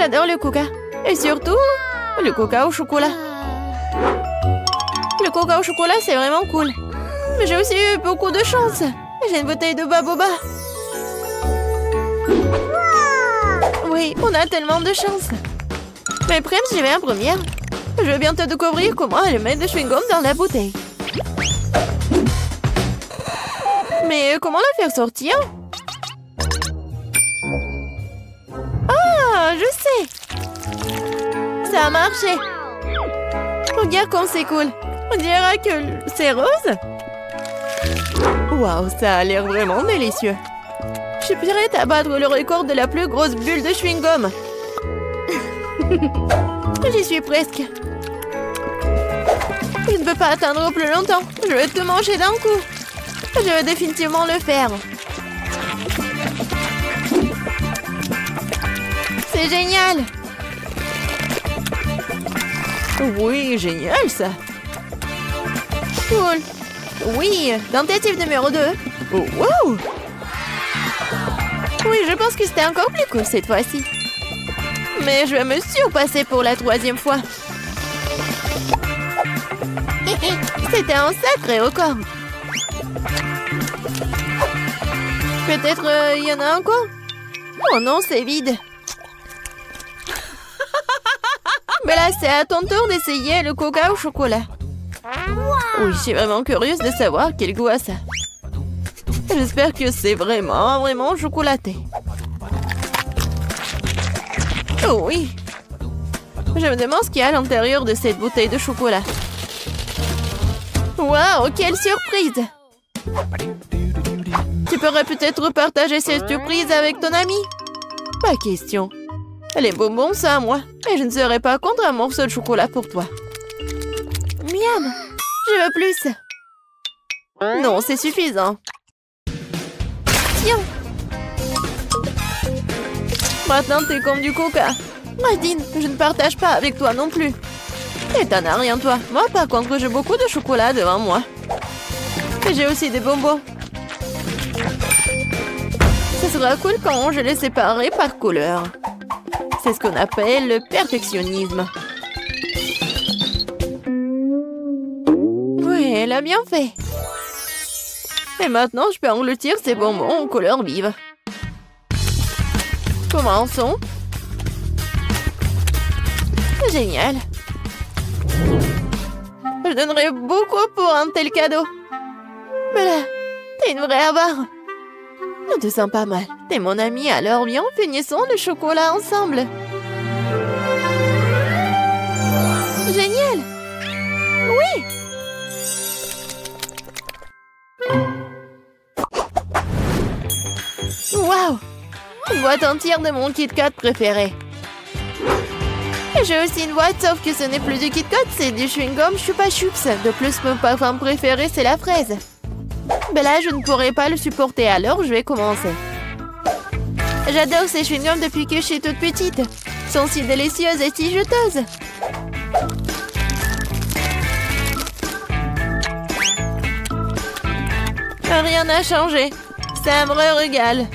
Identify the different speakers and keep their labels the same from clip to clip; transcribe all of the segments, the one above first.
Speaker 1: J'adore le coca. Et surtout, le coca au chocolat. Le coca au chocolat, c'est vraiment cool. Mais j'ai aussi eu beaucoup de chance. J'ai une bouteille de baboba. Oui, on a tellement de chance. Mais Prem, j'y vais en première. Je vais bientôt découvrir comment elle met de chewing-gum dans la bouteille. Mais comment la faire sortir? Ah, je sais. Ça a marché. Regarde comme c'est cool. On dirait que c'est rose. Waouh, ça a l'air vraiment délicieux. Je suis prête à battre le record de la plus grosse bulle de chewing-gum. J'y suis presque. Je ne peux pas attendre plus longtemps. Je vais tout manger d'un coup. Je vais définitivement le faire. C'est génial. Oui, génial ça. Cool. Oui, tentative numéro 2. Oh, wow. Oui, je pense que c'était encore plus cool cette fois-ci. Mais je vais me surpasser pour la 3e fois. C'était un sacré record. Peut-être il y en a encore? Oh non, c'est vide. Mais là, c'est à ton tour d'essayer le coca au chocolat. Oui, je suis vraiment curieuse de savoir quel goût a ça. J'espère que c'est vraiment chocolaté. Oh oui. Je me demande ce qu'il y a à l'intérieur de cette bouteille de chocolat. Waouh, quelle surprise! Tu pourrais peut-être partager cette surprise avec ton ami? Pas question. Les bonbons, c'est à moi. Et je ne serai pas contre un morceau de chocolat pour toi. Miam! Je veux plus. Non, c'est suffisant. Tiens. Maintenant, t'es comme du coca. Nadine, je ne partage pas avec toi non plus. Et t'en as rien, toi. Moi, par contre, j'ai beaucoup de chocolat devant moi. Et j'ai aussi des bonbons. Ce sera cool quand je les séparerai par couleur. C'est ce qu'on appelle le perfectionnisme. Oui, elle a bien fait. Et maintenant, je peux engloutir ces bonbons aux couleurs vives. Commençons. Génial. Je donnerais beaucoup pour un tel cadeau. Mais là, t'es une vraie avare. On te sent pas mal. T'es mon ami, alors viens, finissons le chocolat ensemble. Génial. Oui. Waouh. Une boîte entière de mon Kit Kat préféré. Et j'ai aussi une boîte, sauf que ce n'est plus du Kit Kat, c'est du chewing-gum Chupa Chups. De plus, mon parfum préféré, c'est la fraise. Mais là, je ne pourrai pas le supporter, alors je vais commencer. J'adore ces chewing-gums depuis que je suis toute petite. Ils sont si délicieuses et si juteuses. Rien n'a changé. C'est un vrai régal.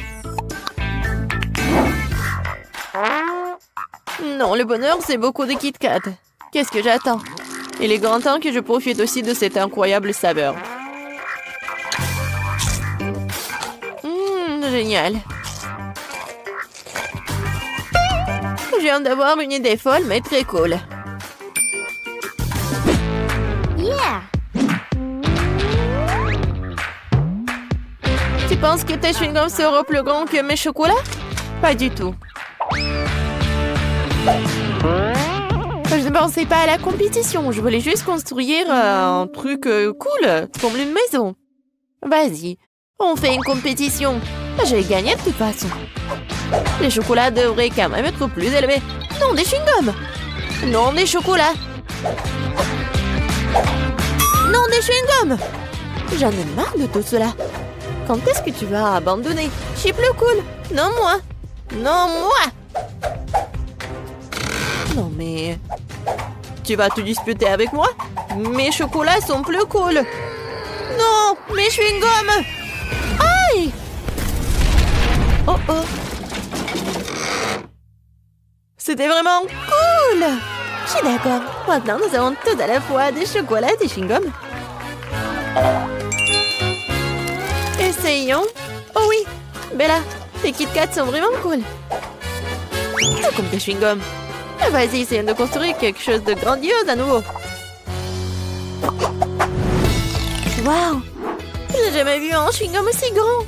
Speaker 1: Non, le bonheur, c'est beaucoup de Kit Kat. Qu'est-ce que j'attends? Il est grand temps que je profite aussi de cette incroyable saveur. Génial. Je viens d'avoir une idée folle, mais très cool.
Speaker 2: Yeah.
Speaker 1: Tu penses que tes chewing-gums seront plus grands que mes chocolats? Pas du tout. Je ne pensais pas à la compétition. Je voulais juste construire un truc cool, comme une maison. Vas-y, on fait une compétition. J'ai gagné de toute façon. Les chocolats devraient quand même être plus élevés. Non, des chewing-gums. Non, des chocolats. Non, des chewing-gums. J'en ai marre de tout cela. Quand est-ce que tu vas abandonner? Je suis plus cool. Non, moi. Non, moi. Non, mais... Tu vas te disputer avec moi? Mes chocolats sont plus cool. Non, mes chewing-gums. Aïe! Oh oh. C'était vraiment cool! Je suis d'accord. Maintenant, nous avons tout à la fois des chocolats et des chewing-gums. Essayons. Oh oui, Bella, tes Kit Kats sont vraiment cool. Tout comme tes chewing-gums. Vas-y, essayons de construire quelque chose de grandiose à nouveau. Waouh! J'ai jamais vu un chewing-gum aussi grand.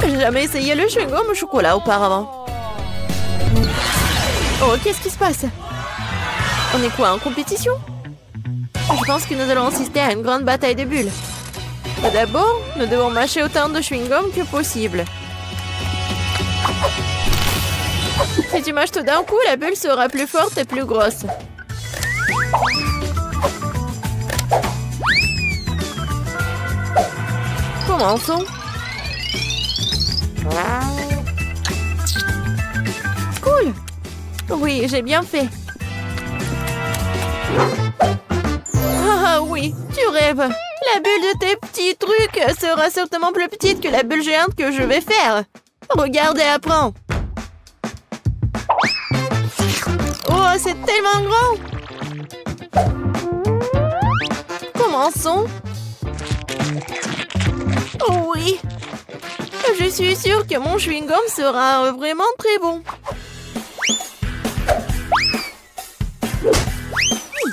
Speaker 1: J'ai jamais essayé le chewing-gum au chocolat auparavant. Oh, qu'est-ce qui se passe? On est quoi, en compétition? Je pense que nous allons assister à une grande bataille de bulles. D'abord, nous devons mâcher autant de chewing-gum que possible. Si tu mâches tout d'un coup, la bulle sera plus forte et plus grosse. Commençons. Cool. Oui, j'ai bien fait. Ah oui, tu rêves. La bulle de tes petits trucs sera certainement plus petite que la bulle géante que je vais faire. Regarde et apprends. Oh, c'est tellement grand. Commençons. Oh oui. Je suis sûre que mon chewing-gum sera vraiment très bon.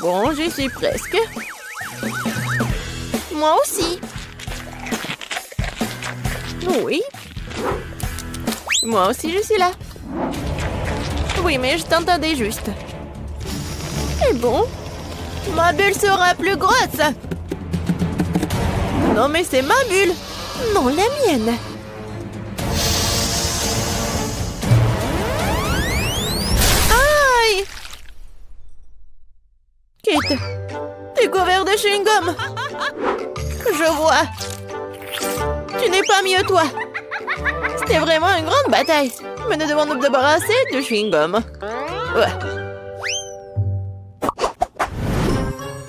Speaker 1: Bon, j'y suis presque. Moi aussi. Oui. Moi aussi, je suis là. Oui, mais je t'entendais juste. Et bon, ma bulle sera plus grosse. Non, mais c'est ma bulle. Non, la mienne. Aïe! Kate, t'es couvert de chewing-gum. Je vois. Tu n'es pas mieux, toi. C'était vraiment une grande bataille. Mais nous devons nous débarrasser de chewing-gum. Ouais.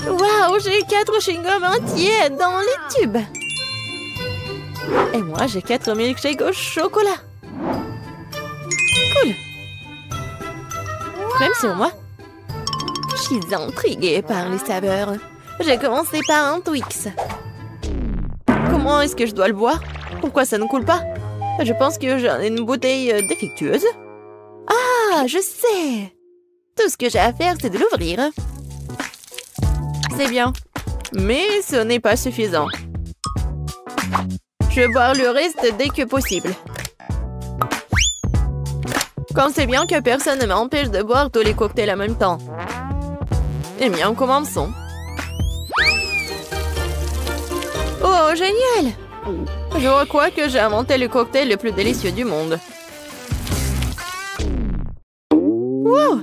Speaker 1: Waouh, j'ai 4 chewing-gums entiers dans les tubes. Et moi, j'ai 4 milkshakes au chocolat. Cool. Même sur moi. Je suis intriguée par les saveurs. J'ai commencé par un Twix. Comment est-ce que je dois le boire? Pourquoi ça ne coule pas? Je pense que j'ai une bouteille défectueuse. Ah, je sais. Tout ce que j'ai à faire, c'est de l'ouvrir. C'est bien. Mais ce n'est pas suffisant. Je vais boire le reste dès que possible. Comme c'est bien que personne ne m'empêche de boire tous les cocktails en même temps. Eh bien, commençons. Oh, génial! Je crois que j'ai inventé le cocktail le plus délicieux du monde. Wow!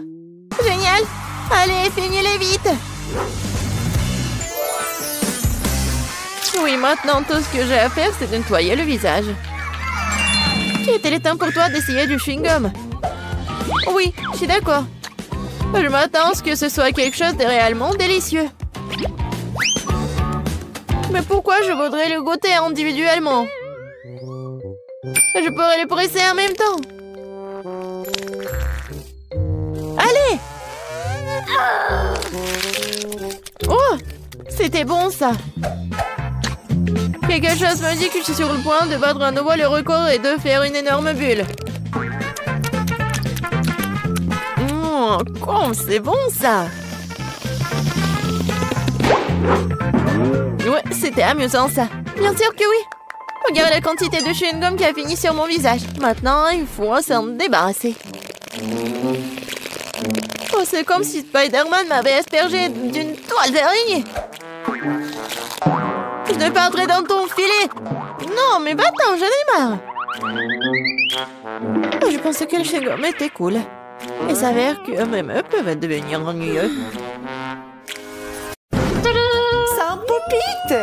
Speaker 1: Génial! Allez, finis-les vite! Oui, maintenant, tout ce que j'ai à faire, c'est de nettoyer le visage. Il est temps pour toi d'essayer du chewing-gum. Oui, je suis d'accord. Je m'attends à ce que ce soit quelque chose de réellement délicieux. Mais pourquoi je voudrais le goûter individuellement? Je pourrais le presser en même temps. Allez! Oh! C'était bon, ça. Quelque chose me dit que je suis sur le point de battre à nouveau le record et de faire une énorme bulle. Oh, c'est bon, ça. Ouais, c'était amusant, ça. Bien sûr que oui. Regarde la quantité de chewing-gum qui a fini sur mon visage. Maintenant, il faut s'en débarrasser. Oh, c'est comme si Spider-Man m'avait aspergé d'une toile d'araignée. Je ne vais pas entrer dans ton filet. Non, mais va-t'en, j'en ai marre. Oh, je pensais que le chewing-gum était cool. Il s'avère que même eux peuvent devenir ennuyeux.
Speaker 3: Ça popite!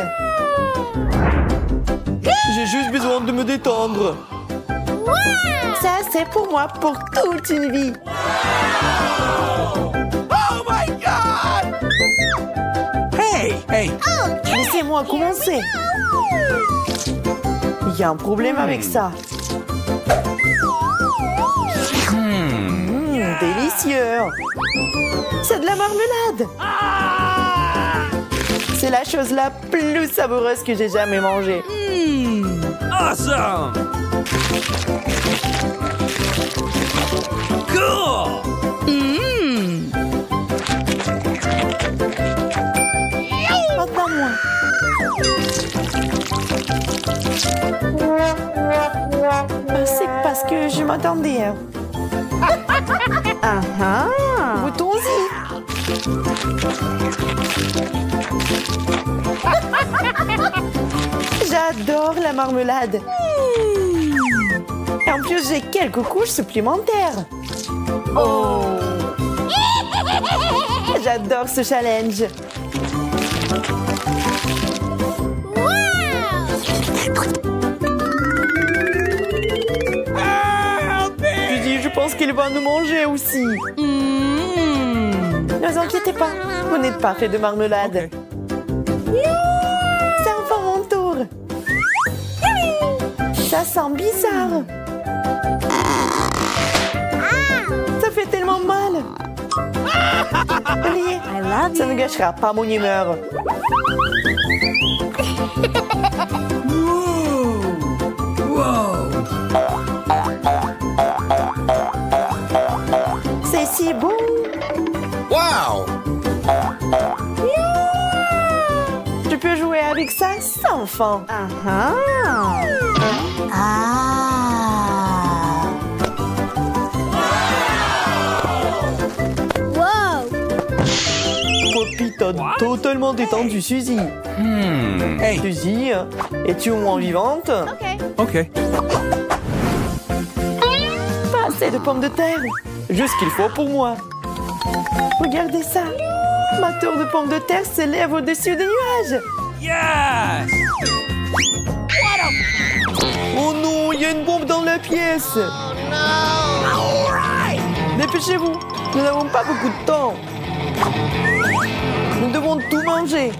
Speaker 3: J'ai juste besoin de me détendre. Ça, c'est pour moi pour toute une vie. Oh my God! Hey! Laissez-moi commencer. Il y a un problème avec ça. Délicieux. C'est de la marmelade. C'est la chose la plus savoureuse que j'ai jamais mangée.
Speaker 4: Awesome! Cool!
Speaker 3: Maintenant, moi. C'est parce que je m'attendais. Ah ah! Goûtons-y. J'adore la marmelade. Et en plus, j'ai quelques couches supplémentaires. Oh! J'adore ce challenge. Je pense qu'il va nous manger aussi. Ne vous inquiétez pas, vous n'êtes pas fait de marmelade. C'est enfin mon tour. Ça sent bizarre. Ça fait tellement mal. Riez, ça ne gâchera pas mon humeur. C'est si bon.
Speaker 4: Wow!
Speaker 3: Je peux jouer avec ça sans fin.
Speaker 2: Whoa!
Speaker 3: Poppy, t'as totalement détendu Suzy.
Speaker 4: Hey!
Speaker 3: Suzy, es-tu au moins vivante?
Speaker 4: Okay.
Speaker 3: Pas assez de pommes de terre. Juste ce qu'il faut pour moi. Regardez ça. Ma tour de pommes de terre s'élève au-dessus des nuages.
Speaker 4: Yes!
Speaker 3: Oh non, il y a une bombe dans la pièce. Dépêchez-vous. Nous n'avons pas beaucoup de temps. Nous devons tout manger.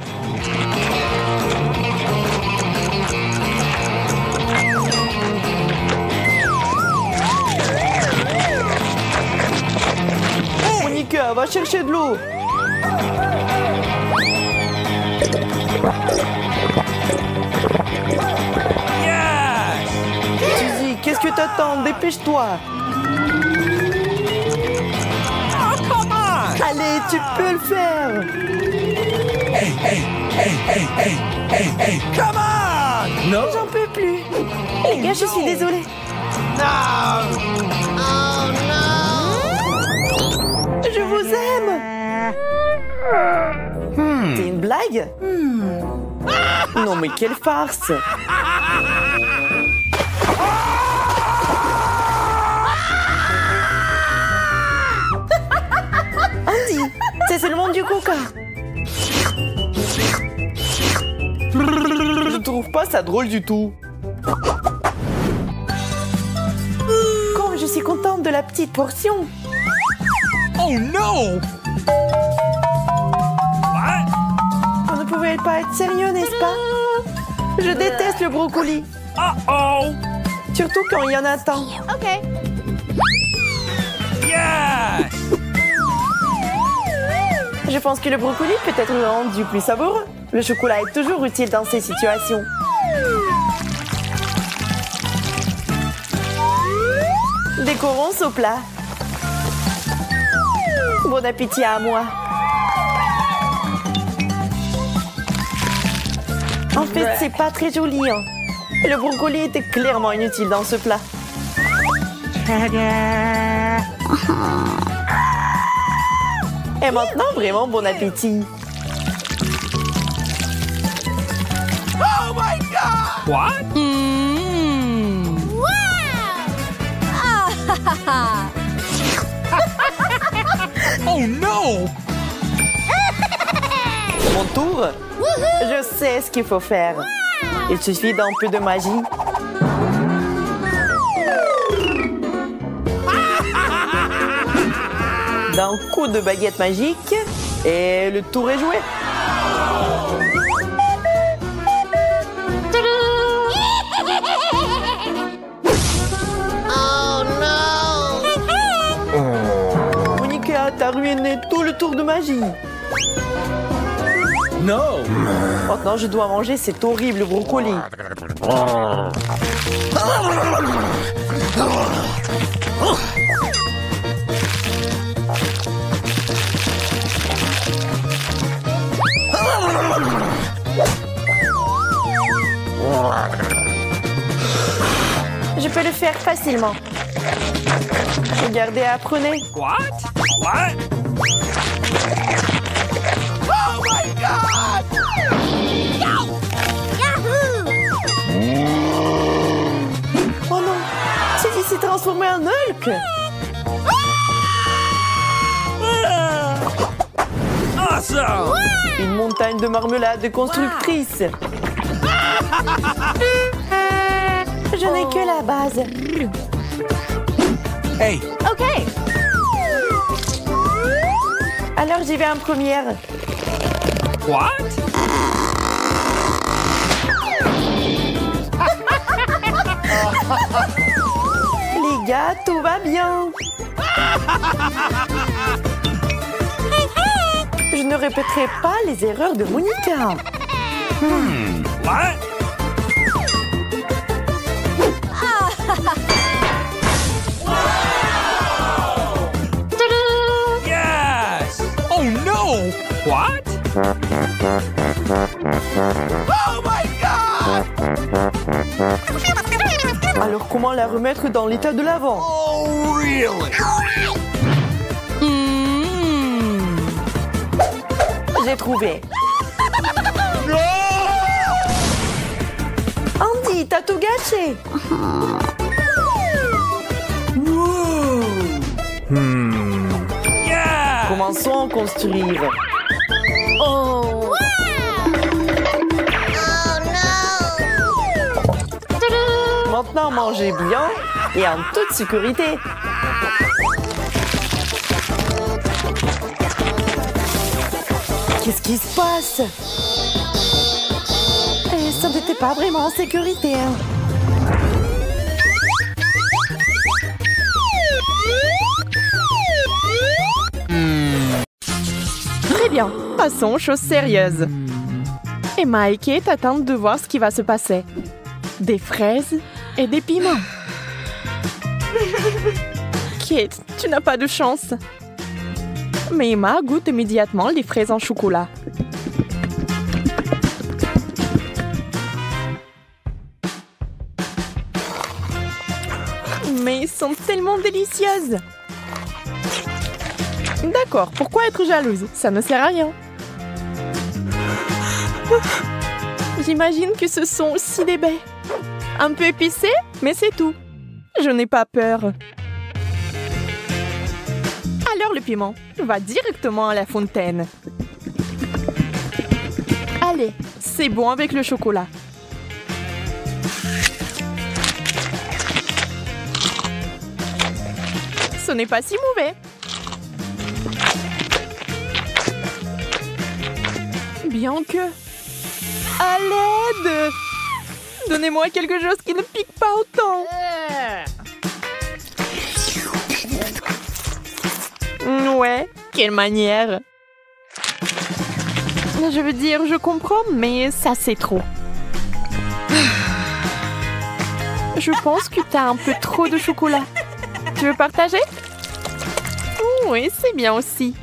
Speaker 3: Monica, va chercher de l'eau.
Speaker 4: Yes!
Speaker 3: Suzy, qu'est-ce que t'attends? Dépêche-toi.
Speaker 4: Oh, come on!
Speaker 3: Allez, tu peux le faire.
Speaker 4: Hey, come on! No!
Speaker 3: J'en peux plus. Les gars, je suis désolée. Je vous aime. C'est une blague? Non, mais quelle farce. Andy, c'est seulement du coca. Je trouve pas ça drôle du tout. Comme je suis contente de la petite portion.
Speaker 4: Oh no! What?
Speaker 3: Vous ne pouvez pas être sérieux, n'est-ce pas? Je déteste le brocoli.
Speaker 4: Uh-oh!
Speaker 3: Surtout quand il y en a tant.
Speaker 4: Yes!
Speaker 3: Je pense que le brocoli peut être rendu plus savoureux. Le chocolat est toujours utile dans ces situations. Décorons ce plat. Bon appétit à moi. En fait, c'est pas très joli. Le brocoli était clairement inutile dans ce plat. Et maintenant, vraiment bon appétit.
Speaker 4: Oh my god! What? Oh no!
Speaker 3: Mon tour? Je sais ce qu'il faut faire. Il suffit d'un peu de magie. D'un coup de baguette magique et le tour est joué. Monica, Emma, t'as ruiné tout le tour de magie.
Speaker 4: No.
Speaker 3: Maintenant, je dois manger cet horrible brocoli. Je peux le faire facilement. Regardez, apprenez.
Speaker 4: What? What? Oh my God!
Speaker 2: Yahoo!
Speaker 3: Oh non, celui s'est transformé en Hulk.
Speaker 4: Awesome!
Speaker 3: Une montagne de marmelade constructrice. Je n'ai que la base.
Speaker 4: Hey,
Speaker 2: OK.
Speaker 3: Alors j'y vais en première.
Speaker 4: what?
Speaker 3: Les gars, tout va bien. Je ne répéterai pas les erreurs de Monica.
Speaker 4: What? Yes! Oh no! What? Oh my God!
Speaker 3: Alors comment la remettre dans l'état de l'avant?
Speaker 4: Oh really?
Speaker 3: J'ai trouvé. Andy, t'as tout gâché.
Speaker 4: Yeah!
Speaker 3: Commençons à construire.
Speaker 2: Oh. Oh no!
Speaker 3: Maintenant, mangez bien et en toute sécurité. Qu'est-ce qui se passe? Ça n'était pas vraiment en sécurité. Hein. Très bien, passons aux choses sérieuses. Emma et Kate attendent de voir ce qui va se passer. Des fraises et des piments. Kate, tu n'as pas de chance. Mais Emma goûte immédiatement les fraises en chocolat. Mais elles sont tellement délicieuses. D'accord, pourquoi être jalouse? Ça ne sert à rien. J'imagine que ce sont aussi des baies. Un peu épicé, mais c'est tout. Je n'ai pas peur. Alors le piment va directement à la fontaine. Allez, c'est bon avec le chocolat. Ce n'est pas si mauvais. Bien que... À l'aide! Donnez-moi quelque chose qui ne pique pas autant. Ouais, quelle manière. Je veux dire, je comprends, mais ça c'est trop. Je pense que t'as un peu trop de chocolat. Tu veux partager? Oui, c'est bien aussi.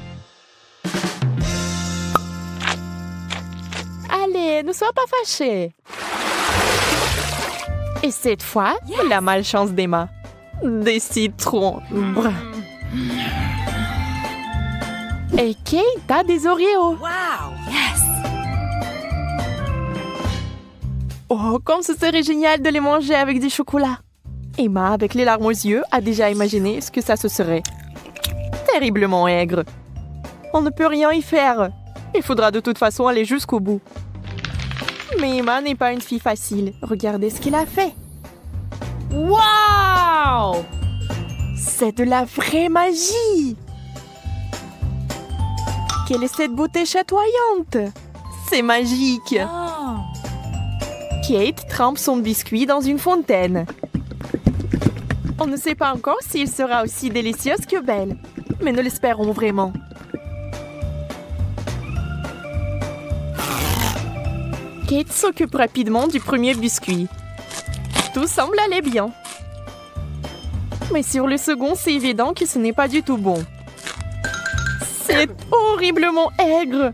Speaker 3: Allez, ne sois pas fâchée. Et cette fois, la malchance d'Emma. Des citrons. Brr. Et Kate a des Oreos.
Speaker 2: Wow! Yes!
Speaker 3: Oh, comme ce serait génial de les manger avec du chocolat. Emma, avec les larmes aux yeux, a déjà imaginé ce que ça se serait. Terriblement aigre. On ne peut rien y faire. Il faudra de toute façon aller jusqu'au bout. Mais Emma n'est pas une fille facile. Regardez ce qu'il a fait. Wow! C'est de la vraie magie! Quelle est cette beauté chatoyante? C'est magique! Kate trempe son biscuit dans une fontaine. On ne sait pas encore s'il sera aussi délicieux que belle. mais ne l'espérons vraiment. Kate s'occupe rapidement du premier biscuit. Tout semble aller bien. Mais sur le second, c'est évident que ce n'est pas du tout bon. C'est horriblement aigre.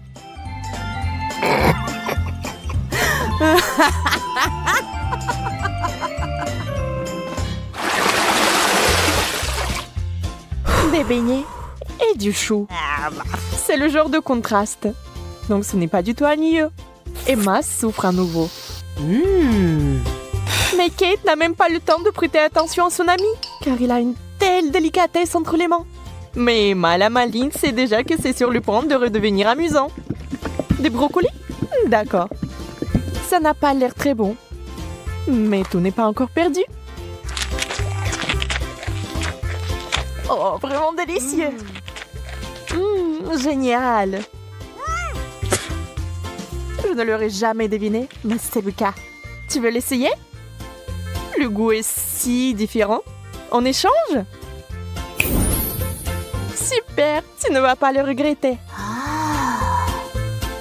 Speaker 3: Des beignets et du chou. C'est le genre de contraste. Donc ce n'est pas du tout ennuyeux. Emma souffre à nouveau. Mais Kate n'a même pas le temps de prêter attention à son ami, car il a une telle délicatesse entre les mains. Mais Emma, la maligne, sait déjà que c'est sur le point de redevenir amusant. Des brocolis? D'accord. Ça n'a pas l'air très bon. Mais tout n'est pas encore perdu. Oh, vraiment délicieux. Génial. Je ne l'aurais jamais deviné, mais c'est le cas. Tu veux l'essayer? Le goût est si différent. On échange? Super, tu ne vas pas le regretter.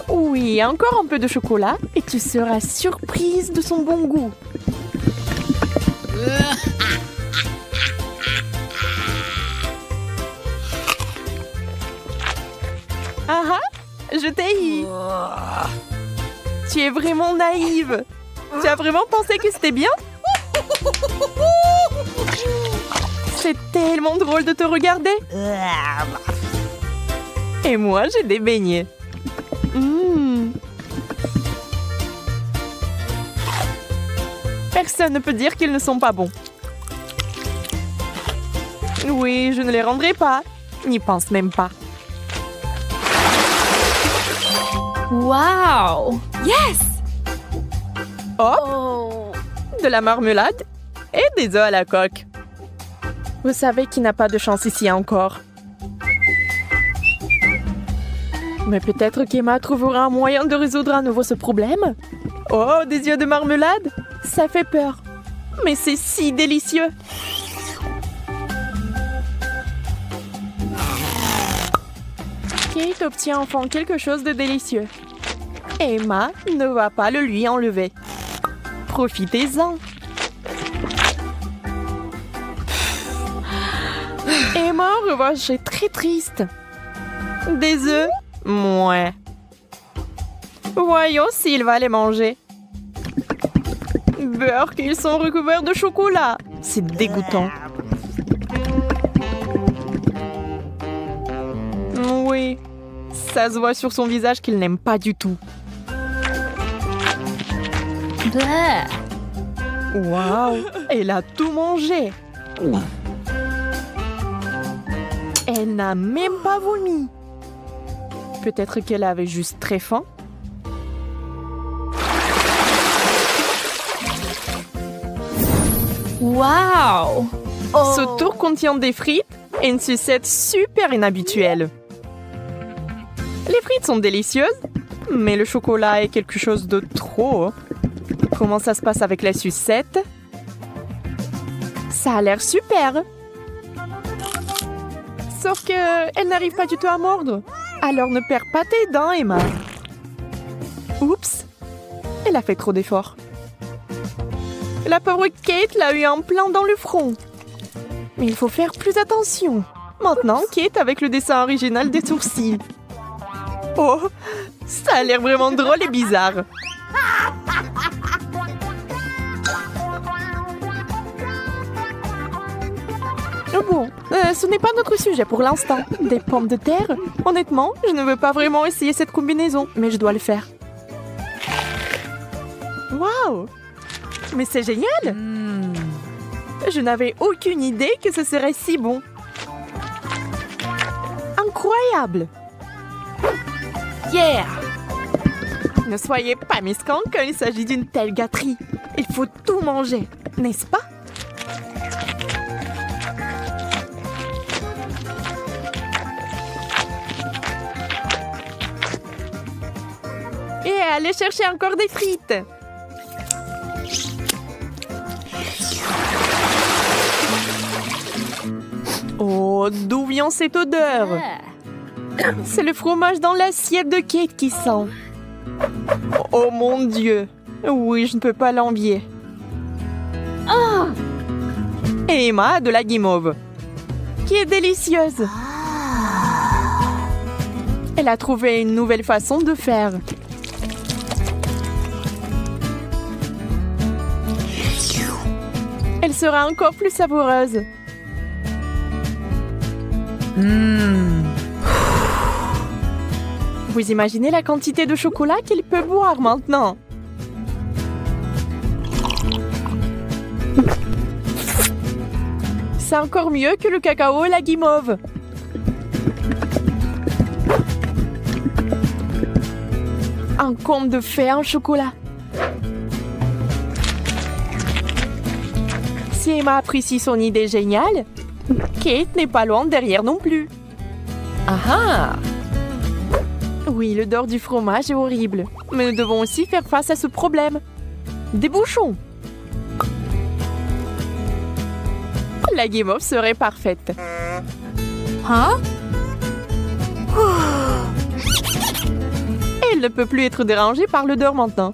Speaker 3: Oui, encore un peu de chocolat et tu seras surprise de son bon goût. Ah ah, je t'ai eu. Tu es vraiment naïve. Tu as vraiment pensé que c'était bien? C'est tellement drôle de te regarder. Et moi, j'ai des beignets. Personne ne peut dire qu'ils ne sont pas bons. Oui, je ne les rendrai pas. N'y pense même pas.
Speaker 2: Wow! Yes!
Speaker 3: Oh,
Speaker 2: Oh!
Speaker 3: de la marmelade et des œufs à la coque. Vous savez qu'il n'a pas de chance ici encore. Mais peut-être qu'Emma trouvera un moyen de résoudre à nouveau ce problème. Oh, des œufs de marmelade? Ça fait peur. Mais c'est si délicieux. Kate obtient enfin quelque chose de délicieux. Emma ne va pas le lui enlever. Profitez-en. Emma, en revanche, est très triste. Des œufs? Mouais. Voyons s'il va les manger. Beurre qu'ils sont recouverts de chocolat. C'est dégoûtant. Oui, ça se voit sur son visage qu'il n'aime pas du tout.
Speaker 2: Bleh.
Speaker 3: Waouh, elle a tout mangé. Elle n'a même pas vomi. Peut-être qu'elle avait juste très faim.
Speaker 2: Wow!
Speaker 3: Ce tour contient des frites et une sucette super inhabituelle. Les frites sont délicieuses, mais le chocolat est quelque chose de trop. Comment ça se passe avec la sucette? Ça a l'air super. Sauf que elle n'arrive pas du tout à mordre. Alors ne perds pas tes dents, Emma. Oups, elle a fait trop d'efforts. La pauvre Kate l'a eu en plein dans le front. Mais il faut faire plus attention. Maintenant, Kate avec le dessin original des sourcils. Oh, ça a l'air vraiment drôle et bizarre. Bon, ce n'est pas notre sujet pour l'instant. Des pommes de terre? Honnêtement, je ne veux pas vraiment essayer cette combinaison, mais je dois le faire. Waouh! Mais c'est génial! Je n'avais aucune idée que ce serait si bon. Incroyable!
Speaker 2: Yeah!
Speaker 3: Ne soyez pas mesquins quand il s'agit d'une telle gâterie. Il faut tout manger, n'est-ce pas? Et allez chercher encore des frites. Oh, Oh, d'où vient cette odeur? C'est le fromage dans l'assiette de Kate qui sent. Oh mon Dieu! Oui, je ne peux pas l'envier. Et Emma a de la guimauve, qui est délicieuse. Elle a trouvé une nouvelle façon de faire. Elle sera encore plus savoureuse. Vous imaginez la quantité de chocolat qu'elle peut boire maintenant? C'est encore mieux que le cacao et la guimauve. Un conte de fées en chocolat. Si Emma apprécie son idée géniale, Kate n'est pas loin derrière non plus. Ah ah! Oui, l'odeur du fromage est horrible, mais nous devons aussi faire face à ce problème. Des bouchons! La guimauve serait parfaite.
Speaker 2: Huh?
Speaker 3: Elle ne peut plus être dérangée par l'odeur maintenant.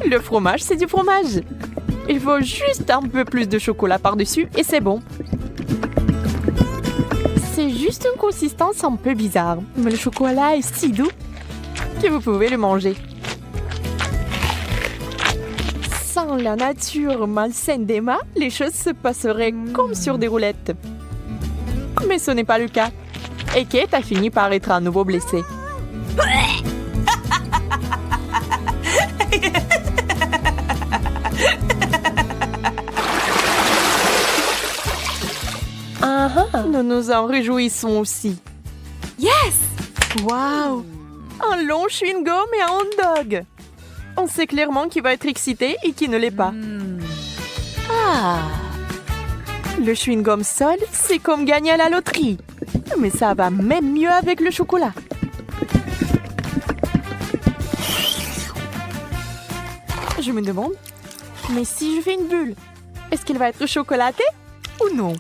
Speaker 3: Le fromage, c'est du fromage. Il faut juste un peu plus de chocolat par-dessus et c'est bon. C'est juste une consistance un peu bizarre, mais le chocolat est si doux que vous pouvez le manger. Sans la nature malsaine d'Emma, les choses se passeraient comme sur des roulettes. Mais ce n'est pas le cas. Et Kate a fini par être à nouveau blessée. Nous nous en réjouissons aussi.
Speaker 2: Yes!
Speaker 3: Waouh! Un long chewing-gum et un hot dog. On sait clairement qui va être excité et qui ne l'est pas. Le chewing-gum seul, c'est comme gagner à la loterie. Mais ça va même mieux avec le chocolat. Je me demande, mais si je fais une bulle, est-ce qu'elle va être chocolatée ou non?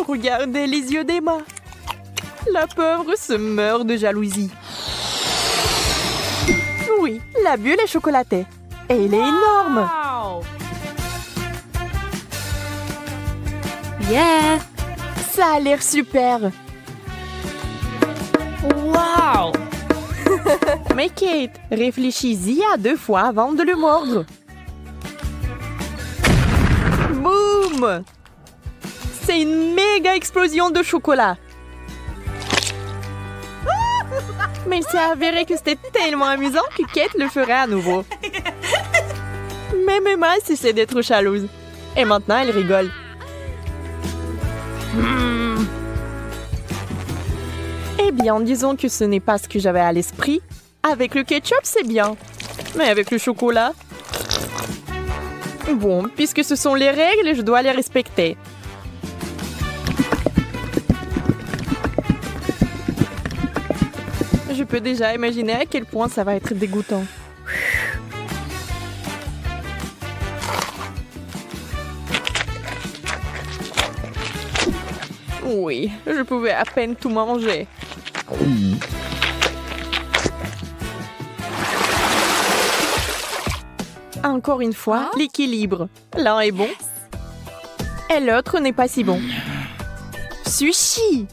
Speaker 3: Regardez les yeux d'Emma. La pauvre se meurt de jalousie. Oui, la bulle est chocolatée. Et elle est énorme.
Speaker 2: Wow! Yeah!
Speaker 3: Ça a l'air super.
Speaker 2: Wow!
Speaker 3: Mais Kate, réfléchis-y à 2 fois avant de le mordre. Boum! C'est une méga explosion de chocolat. Mais il s'est avéré que c'était tellement amusant que Kate le ferait à nouveau. Même Emma cessait d'être jalouse. Et maintenant, elle rigole. Eh bien, disons que ce n'est pas ce que j'avais à l'esprit. Avec le ketchup, c'est bien. Mais avec le chocolat... Bon, puisque ce sont les règles, je dois les respecter. Je peux déjà imaginer à quel point ça va être dégoûtant. Oui, je pouvais à peine tout manger. Encore une fois, l'équilibre. L'un est bon et l'autre n'est pas si bon. Sushi!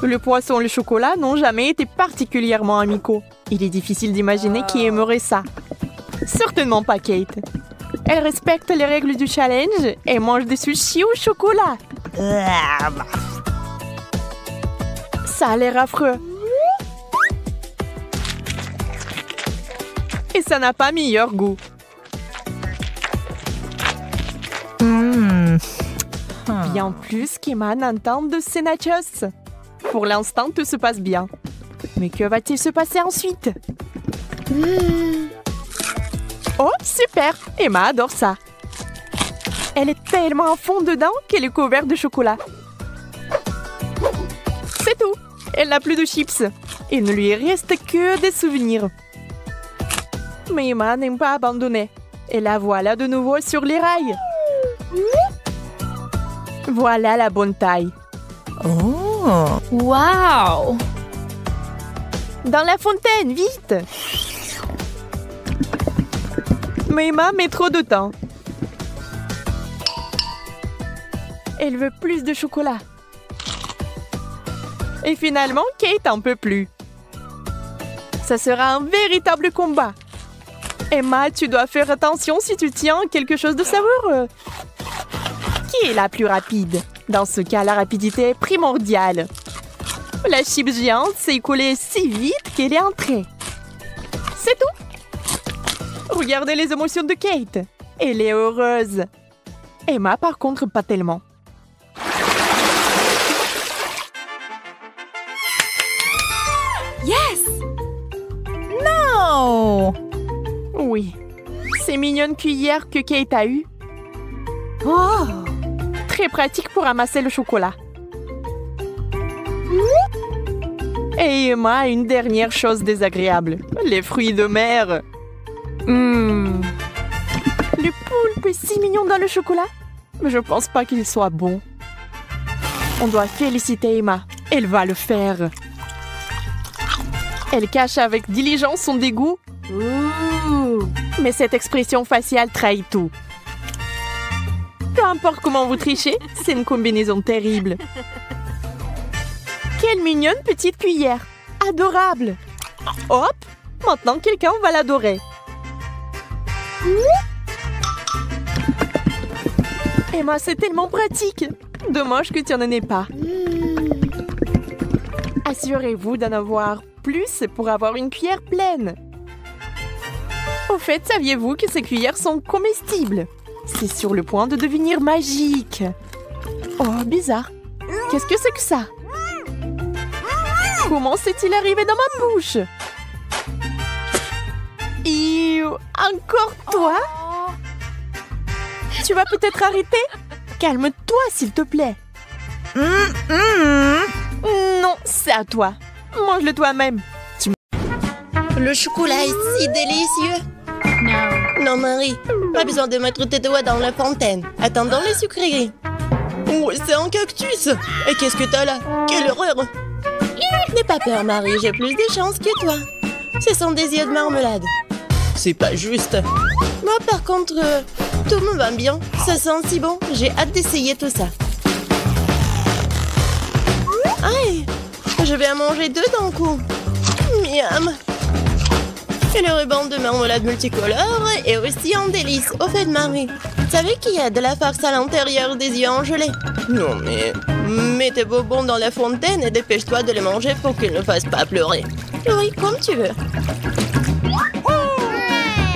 Speaker 3: Le poisson et le chocolat n'ont jamais été particulièrement amicaux. Il est difficile d'imaginer qui aimerait ça. Certainement pas Kate. Elle respecte les règles du challenge et mange des sushis au chocolat. Ça a l'air affreux. Et ça n'a pas meilleur goût. Bien plus qu'Emma n'entend de ces nachos. Pour l'instant, tout se passe bien. Mais que va-t-il se passer ensuite? Oh, super! Emma adore ça. Elle est tellement à fond dedans qu'elle est couverte de chocolat. C'est tout. Elle n'a plus de chips. Il ne lui reste que des souvenirs. Mais Emma n'aime pas abandonner. Et la voilà de nouveau sur les rails. Voilà la bonne taille.
Speaker 2: Oh. Wow.
Speaker 3: Dans la fontaine, vite! Mais Emma met trop de temps. Elle veut plus de chocolat. Et finalement, Kate en peut plus. Ça sera un véritable combat. Emma, tu dois faire attention si tu tiens quelque chose de savoureux. Qui est la plus rapide? Dans ce cas, la rapidité est primordiale. La chips géante s'est écoulée si vite qu'elle est entrée. C'est tout. Regardez les émotions de Kate. Elle est heureuse. Emma, par contre, pas tellement.
Speaker 2: Yes. No.
Speaker 3: Oui. Ces mignonnes cuillères que Kate a eues.
Speaker 2: Oh.
Speaker 3: Très pratique pour ramasser le chocolat. Et Emma a une dernière chose désagréable. Les fruits de mer. Le poulpe est si mignon dans le chocolat. Mais je pense pas qu'il soit bon. On doit féliciter Emma. Elle va le faire. Elle cache avec diligence son dégoût. Mais cette expression faciale trahit tout. Peu importe comment vous trichez, c'est une combinaison terrible. Quelle mignonne petite cuillère. Adorable. Hop, maintenant quelqu'un va l'adorer. Emma, c'est tellement pratique. Dommage que tu n'en aies pas. Assurez-vous d'en avoir plus pour avoir une cuillère pleine. Au fait, saviez-vous que ces cuillères sont comestibles? C'est sur le point de devenir magique. Oh, bizarre. Qu'est-ce que c'est que ça? Comment s'est-il arrivé dans ma bouche? Encore toi? Tu vas peut-être arrêter? Calme-toi, s'il te plaît. Non, c'est à toi. Mange-le toi-même.
Speaker 1: Le chocolat est si délicieux. Non, Marie, pas besoin de mettre tes doigts dans la fontaine. Attendons les sucreries. Oh, c'est un cactus. Et qu'est-ce que t'as là? Quelle horreur! N'aie pas peur, Marie, j'ai plus de chance que toi. Ce sont des yeux de marmelade. C'est pas juste. Moi, par contre, tout me va bien. Ça sent si bon. J'ai hâte d'essayer tout ça. Aïe! Je vais en manger deux d'un coup. Miam! Et le ruban de marmelade multicolore est aussi un délice. Au fait, Marie, tu savais qu'il y a de la farce à l'intérieur des yeux en gelée? Non, mais mets tes bonbons dans la fontaine et dépêche-toi de les manger pour qu'ils ne fassent pas pleurer. Oui, comme tu veux.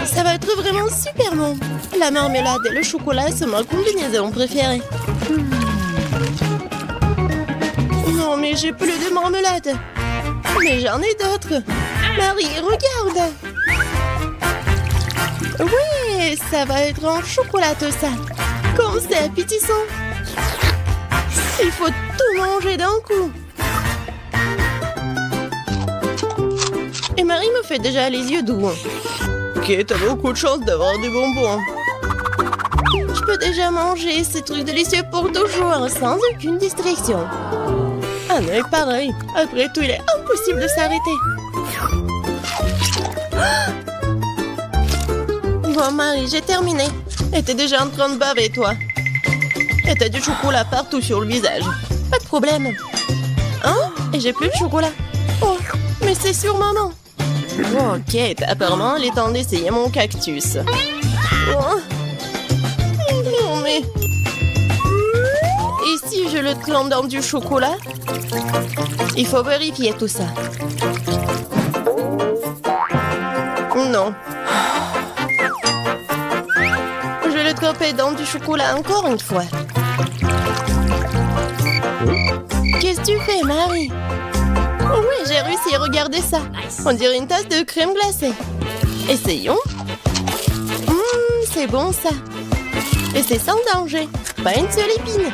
Speaker 1: Ça va être vraiment super bon. La marmelade et le chocolat sont ma combinaison préférée. Non, mais j'ai plus de marmelade. Mais j'en ai d'autres. Marie, regarde. Oui, ça va être en chocolat tout ça. Comme c'est appétissant. Il faut tout manger d'un coup. Et Marie me fait déjà les yeux doux. Ok, t'as beaucoup de chance d'avoir des bonbons. Je peux déjà manger ces trucs délicieux pour toujours, sans aucune distraction. Un œil pareil. Après tout, il est impossible de s'arrêter. Bon, Marie, j'ai terminé. Et t'es déjà en train de baver, toi. Et t'as du chocolat partout sur le visage. Pas de problème. Hein? Et j'ai plus de chocolat. Oh, mais c'est sur maman. Ok, apparemment, il est temps d'essayer mon cactus. Oh. Non, mais... Et si je le trempe dans du chocolat? Il faut vérifier tout ça. Non. Je vais le tremper dans du chocolat encore une fois. Qu'est-ce que tu fais, Marie? Oh oui, j'ai réussi, regardez ça. On dirait une tasse de crème glacée. Essayons. C'est bon ça. Et c'est sans danger. Pas une seule épine.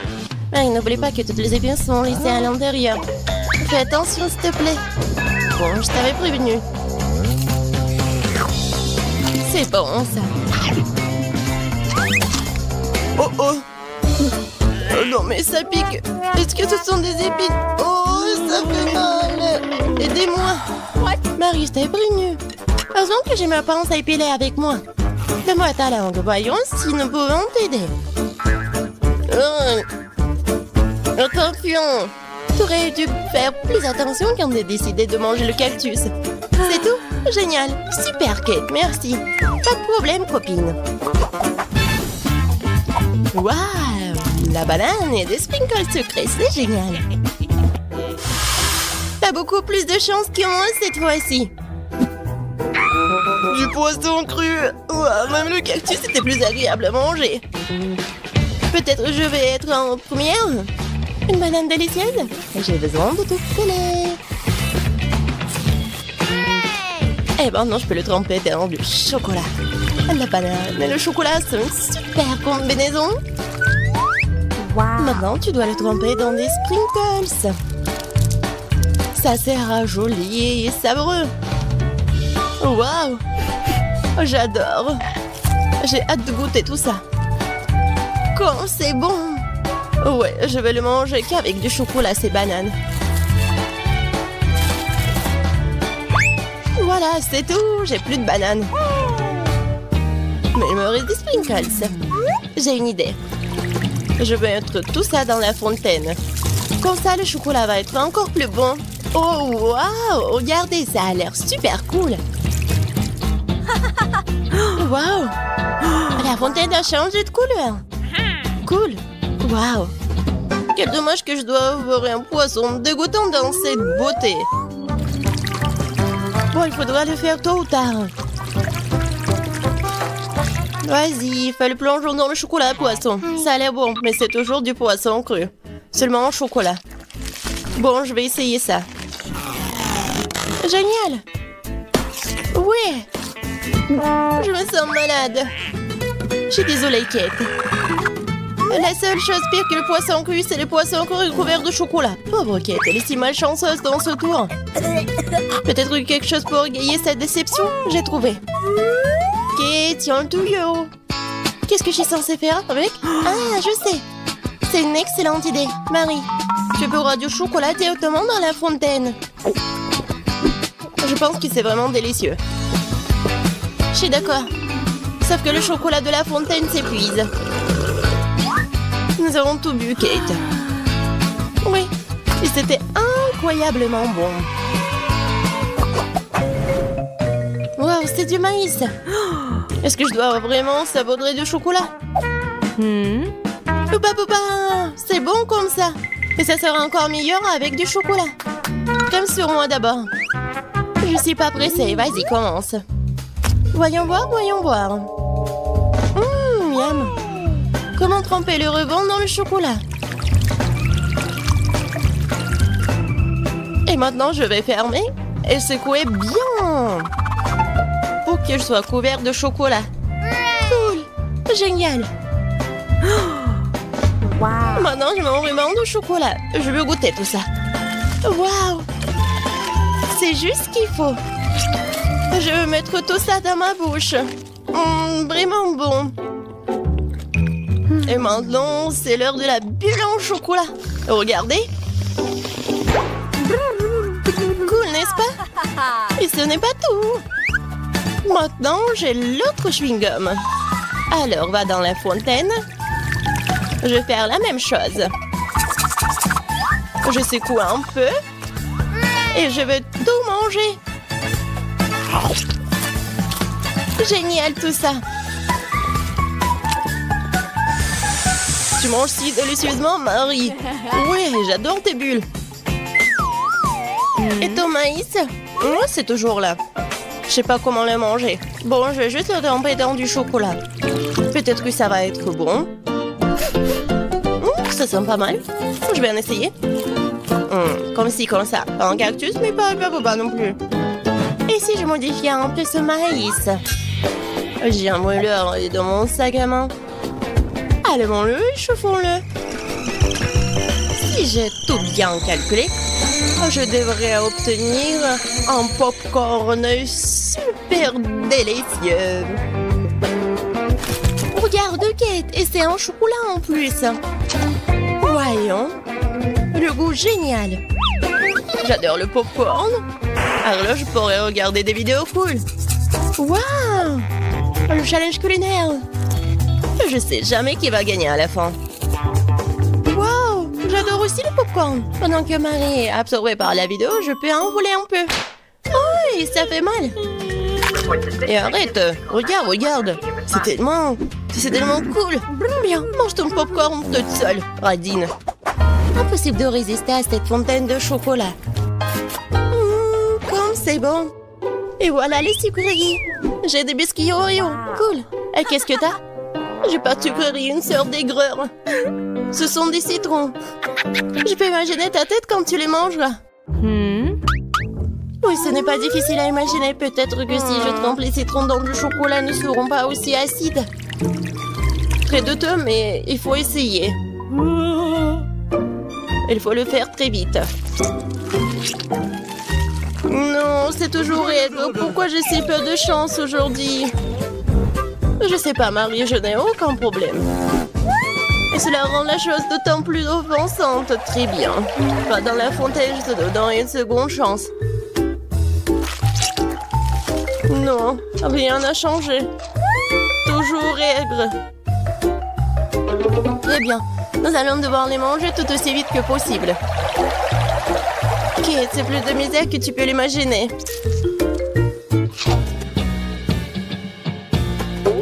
Speaker 1: Marie, n'oublie pas que toutes les épines sont laissées à l'intérieur. Fais attention, s'il te plaît. Bon, je t'avais prévenu. C'est bon, ça. Oh oh. Non mais ça pique. Est-ce que ce sont des épines? Oh, ça fait mal. Aidez-moi. Marie, je t'ai prévenu. Heureusement que j'ai ma pince à épiler avec moi. Donne-moi ta langue, voyons si nous pouvons t'aider. Attention. Tu aurais dû faire plus attention quand tu as décidé de manger le cactus. C'est tout? Génial. Super, Kate, merci. Pas de problème, copine. Waouh! La banane et des sprinkles sucrés, c'est génial. T'as beaucoup plus de chance que moi cette fois-ci. Du poisson cru. Ouah, même le cactus était plus agréable à manger. Peut-être je vais être en première. Une banane délicieuse. J'ai besoin de tout coller. Et maintenant, je peux le tremper dans du chocolat. La banane et le chocolat, c'est une super combinaison. Wow. Maintenant, tu dois le tremper dans des sprinkles. Ça sera joli et savoureux. Waouh! J'adore. J'ai hâte de goûter tout ça. Quand c'est bon! Ouais, je vais le manger qu'avec du chocolat, ces bananes. Voilà, c'est tout. J'ai plus de bananes. Mais il me reste des sprinkles. J'ai une idée. Je vais mettre tout ça dans la fontaine. Comme ça, le chocolat va être encore plus bon. Oh, waouh! Regardez, ça a l'air super cool. Waouh! La fontaine a changé de couleur. Cool. Waouh! Quel dommage que je dois avoir un poisson dégoûtant dans cette beauté. Bon, il faudra le faire tôt ou tard. Vas-y, fais le plongeon dans le chocolat poisson. Ça a l'air bon, mais c'est toujours du poisson cru. Seulement en chocolat. Bon, je vais essayer ça. Génial! Oui! Je me sens malade. Je suis désolée, Kate. La seule chose pire que le poisson cru, c'est le poisson cru couvert de chocolat. Pauvre Kate, elle est si malchanceuse dans ce tour. Peut-être quelque chose pour égayer cette déception? J'ai trouvé. Kate, tiens le tuyau. Qu'est-ce que je suis censée faire avec? Ah, je sais. C'est une excellente idée. Marie, tu pourras du chocolat directement dans la fontaine. Je pense que c'est vraiment délicieux. Je suis d'accord. Sauf que le chocolat de la fontaine s'épuise. Nous avons tout bu, Kate. Oui, et c'était incroyablement bon. Wow, c'est du maïs. Est-ce que je dois vraiment saupoudrer du chocolat? Poupa, poupa, c'est bon comme ça. Et ça sera encore meilleur avec du chocolat. Comme sur moi d'abord. Je suis pas pressée, vas-y, commence. Voyons voir, voyons voir. Miam. Comment tremper le rebond dans le chocolat? Et maintenant, je vais fermer et secouer bien pour que je sois couvert de chocolat. Cool! Génial! Wow. Maintenant, je mange vraiment de chocolat. Je veux goûter tout ça. Waouh! C'est juste ce qu'il faut. Je veux mettre tout ça dans ma bouche. Vraiment bon. Et maintenant, c'est l'heure de la bulle en chocolat. Regardez. Cool, n'est-ce pas? Et ce n'est pas tout. Maintenant, j'ai l'autre chewing-gum. Alors, va dans la fontaine. Je vais faire la même chose. Je secoue un peu. Et je vais tout manger. Génial tout ça. Tu manges si délicieusement, Marie. Oui, j'adore tes bulles. Et ton maïs? C'est toujours là. Je sais pas comment le manger. Bon, je vais juste le tremper dans du chocolat. Peut-être que ça va être bon. Ça sent pas mal. Je vais en essayer. Comme ci, comme ça. Pas un cactus, mais pas non plus. Et si je modifiais un peu ce maïs? J'ai un mouleur dans mon sac à main. Allumons-le et chauffons-le. Si j'ai tout bien calculé, je devrais obtenir un popcorn super délicieux. Regarde, Kate, et c'est un chocolat en plus.
Speaker 5: Voyons. Le goût génial. J'adore le popcorn. Alors je pourrais regarder des vidéos cool. Waouh! Le challenge culinaire. Je sais jamais qui va gagner à la fin. Waouh! J'adore aussi le popcorn. Pendant que Marie est absorbée par la vidéo, je peux en voler un peu. Oh, et ça fait mal. Et arrête. Regarde. C'est tellement cool. Bien, mange ton popcorn toute seule, radine. Impossible de résister à cette fontaine de chocolat. Comme c'est bon. Et voilà les sucreries. J'ai des biscuits Oreo. Cool. Et qu'est-ce que t'as? J'ai pas de sucrerie, une sorte d'aigreur. Ce sont des citrons. Je peux imaginer ta tête quand tu les mangeras. Oui, ce n'est pas difficile à imaginer. Peut-être que si je trempe les citrons dans du chocolat, ne seront pas aussi acides. Très douteux, mais il faut essayer. Il faut le faire très vite. Non, c'est toujours aigre. Pourquoi j'ai si peu de chance aujourd'hui? Je sais pas, Marie, je n'ai aucun problème. Et cela rend la chose d'autant plus offensante. Très bien. Va dans la fontaine, je te donne une seconde chance. Non, rien n'a changé. Toujours aigre. Très bien. Nous allons devoir les manger tout aussi vite que possible. Kate, c'est plus de misère que tu peux l'imaginer.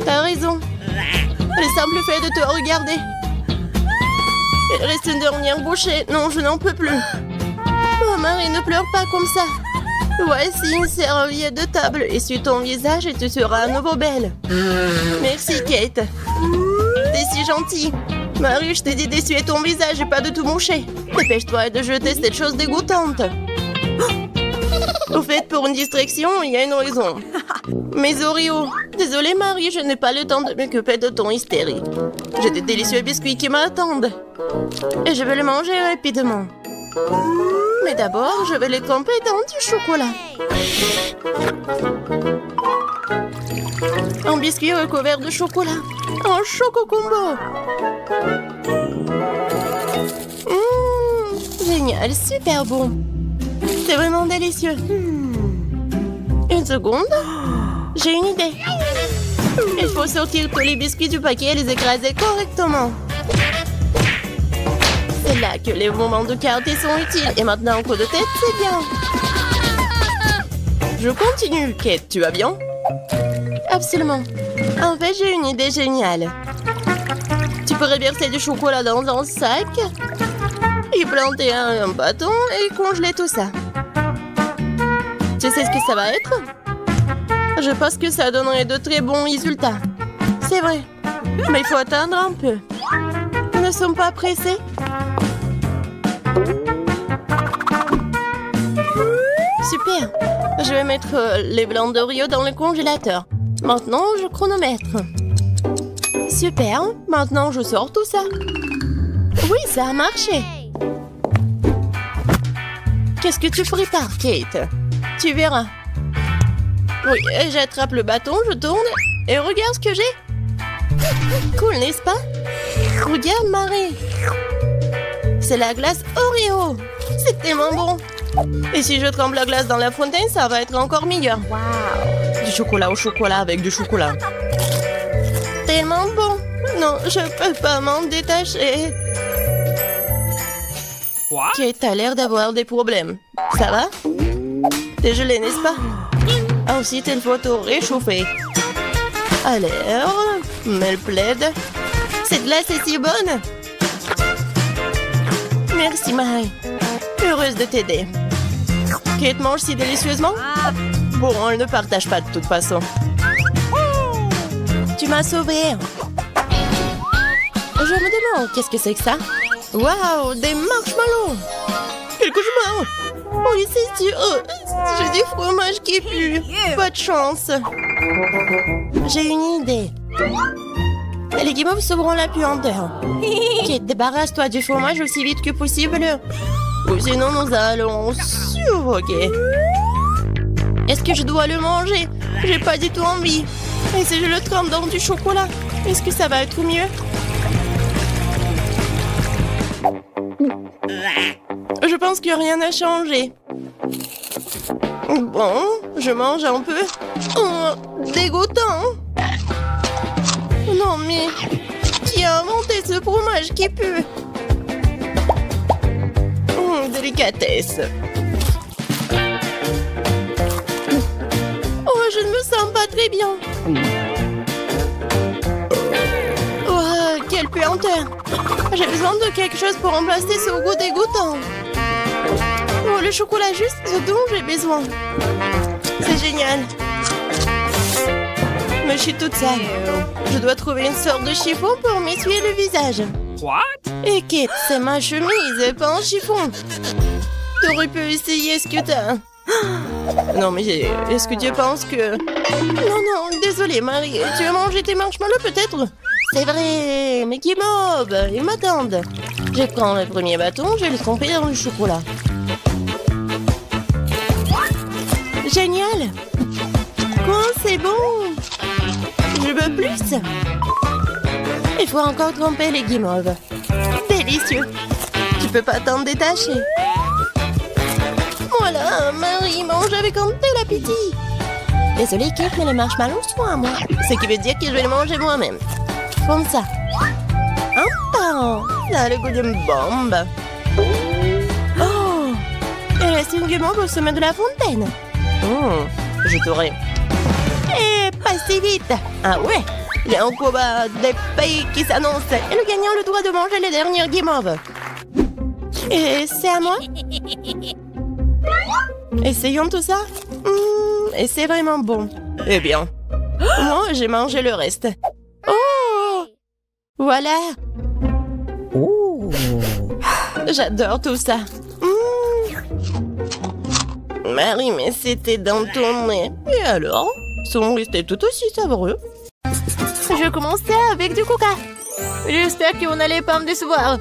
Speaker 5: T'as raison. Le simple fait de te regarder. Il reste une dernière bouchée. Non, je n'en peux plus. Oh, Marie, ne pleure pas comme ça. Voici une serviette de table. Essuie ton visage et tu seras à nouveau belle. Merci, Kate. T'es si gentille. Marie, je t'ai dit d'essuyer ton visage et pas de tout moucher. Dépêche-toi de jeter cette chose dégoûtante. Au fait, pour une distraction, il y a une raison. Mes Oreos. Désolée, Marie, je n'ai pas le temps de m'occuper de ton hystérie. J'ai des délicieux biscuits qui m'attendent. Et je vais les manger rapidement. Mais d'abord, je vais les tremper dans du chocolat. Un biscuit recouvert de chocolat. Un choco combo. Génial, super bon. C'est vraiment délicieux. Une seconde. J'ai une idée. Il faut sortir tous les biscuits du paquet et les écraser correctement. C'est là que les moments de quartier sont utiles. Et maintenant, un coup de tête, c'est bien. Je continue. Kate, tu vas bien? Absolument. En fait, j'ai une idée géniale. Tu pourrais verser du chocolat dans un sac, y planter un bâton et congeler tout ça. Tu sais ce que ça va être? Je pense que ça donnerait de très bons résultats. C'est vrai. Mais il faut attendre un peu. Nous ne sommes pas pressés. Super. Je vais mettre les blancs d'Oreo dans le congélateur. Maintenant, je chronomètre. Super. Maintenant, je sors tout ça. Oui, ça a marché. Qu'est-ce que tu prépares, Kate? Tu verras. Oui, j'attrape le bâton, je tourne et regarde ce que j'ai. Cool, n'est-ce pas? Regarde, Marie. C'est la glace Oreo. C'est tellement bon. Et si je trempe la glace dans la fontaine, ça va être encore meilleur. Wow. Du chocolat au chocolat avec du chocolat. Tellement bon. Non, je peux pas m'en détacher. Kate, t'as l'air d'avoir des problèmes. Ça va? T'es gelé, n'est-ce pas? Ensuite, il faut tout réchauffer. Alors, me le plaide. Cette glace est si bonne. Merci, Marie. Heureuse de t'aider. Kate mange si délicieusement? Bon, elle ne partage pas de toute façon. Tu m'as sauvée. Je me demande, qu'est-ce que c'est que ça? Waouh, des marshmallows! Quel cauchemar! Oui, c'est sûr. J'ai du fromage qui pue. Pas de chance. J'ai une idée. Les guimauves sauveront la puanteur. Kate, débarrasse-toi du fromage aussi vite que possible. Ou sinon, nous allons suffoquer. Est-ce que je dois le manger? J'ai pas du tout envie. Et si je le trempe dans du chocolat, est-ce que ça va être mieux? pense que rien n'a changé. Bon, je mange un peu. Oh, dégoûtant. Non mais, qui a inventé ce fromage qui pue? Délicatesse. Oh, je ne me sens pas très bien. Oh, quelle puanteur. J'ai besoin de quelque chose pour remplacer ce goût dégoûtant. Oh, le chocolat juste ce dont j'ai besoin. C'est génial. Mais je suis toute sale. Je dois trouver une sorte de chiffon pour m'essuyer le visage.
Speaker 4: What?
Speaker 5: Et Kate, c'est ma chemise, pas un chiffon. T'aurais pu essayer ce que t'as. Non, mais est-ce que tu penses que... Non, désolé, Marie. Tu veux manger tes marshmallows, peut-être? C'est vrai, mais qui mob, ils m'attendent. Je prends le premier bâton, je vais le tremper dans le chocolat. Génial. Quoi, c'est bon. Je veux plus. Il faut encore tremper les guimauves. Délicieux. Tu peux pas t'en détacher. Voilà, Marie mange avec un tel appétit. Désolée, Kate, mais les marshmallows sont à moi. Ce qui veut dire que je vais les manger moi-même. Comme ça. Un par un. Ça a le goût d'une bombe. Oh! Il reste une guimauve au sommet de la fontaine. Je t'aurai. Et pas si vite. Ah ouais? Il y a un combat des pays qui s'annonce. Et le gagnant a le droit de manger les dernières guimauves. Et c'est à moi? Essayons tout ça. Et c'est vraiment bon. Eh bien, moi, j'ai mangé le reste. Oh! Voilà. Oh! J'adore tout ça. Marie, mais c'était dans ton nez. Et alors? Sont restés tout aussi savoureux.
Speaker 1: Je commençais avec du coca. J'espère qu'on n'allait pas me décevoir.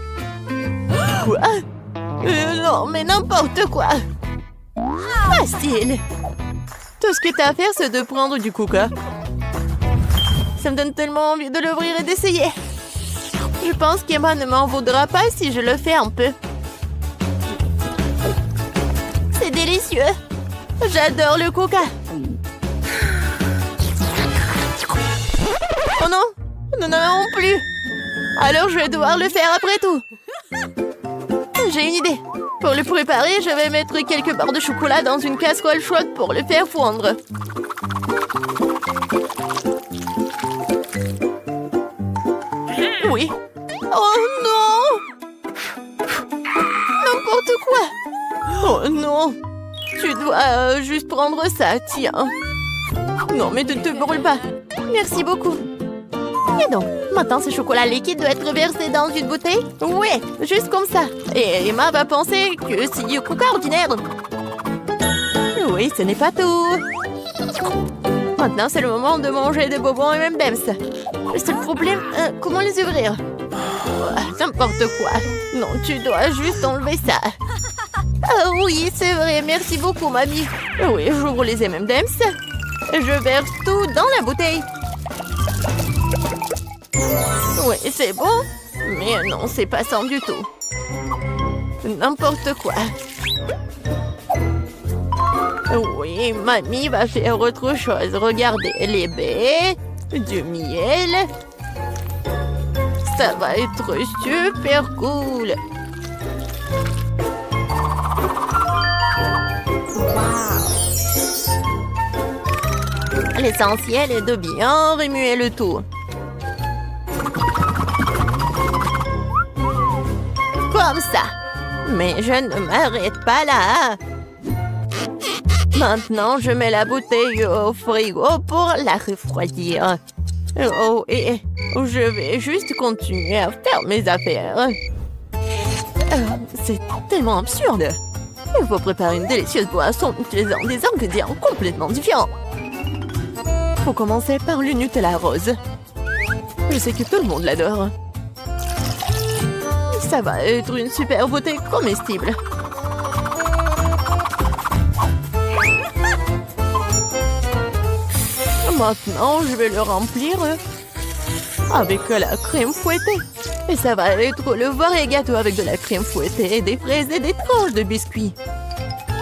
Speaker 5: Quoi? Non, mais n'importe quoi. Facile.
Speaker 1: Tout ce que t'as à faire, c'est de prendre du coca. Ça me donne tellement envie de l'ouvrir et d'essayer. Je pense qu'Emma ne m'en voudra pas si je le fais un peu. C'est délicieux. J'adore le coca. Oh non, nous n'en avons plus. Alors je vais devoir le faire après tout. J'ai une idée. Pour le préparer, je vais mettre quelques barres de chocolat dans une casserole chaude pour le faire fondre. Oui. Oh non! N'importe quoi! Oh non! Tu dois juste prendre ça, tiens. Non, mais ne te brûle pas. Merci beaucoup. Et donc, maintenant ce chocolat liquide doit être versé dans une bouteille? Ouais, juste comme ça. Et Emma va penser que c'est du coca ordinaire. Oui, ce n'est pas tout. Maintenant, c'est le moment de manger des bonbons et M&M's. Le seul problème, comment les ouvrir? N'importe quoi. Non, tu dois juste enlever ça. Ah oui, c'est vrai. Merci beaucoup, mamie. Oui, j'ouvre les M&M's. Je verse tout dans la bouteille. Oui, c'est bon. Mais non, c'est pas ça du tout. N'importe quoi. Oui, mamie va faire autre chose. Regardez, les baies, du miel. Ça va être super cool. L'essentiel est de bien remuer le tout. Comme ça. Mais je ne m'arrête pas là. Maintenant, je mets la bouteille au frigo pour la refroidir. Oh, et je vais juste continuer à faire mes affaires. C'est tellement absurde. Il faut préparer une délicieuse boisson en utilisant des ingrédients complètement différents. Faut commencer par le Nutella rose. Je sais que tout le monde l'adore. Ça va être une super bouteille comestible. Maintenant, je vais le remplir avec la crème fouettée.
Speaker 5: Et ça va être le vrai gâteau avec de la crème fouettée, des fraises et des tranches de biscuits.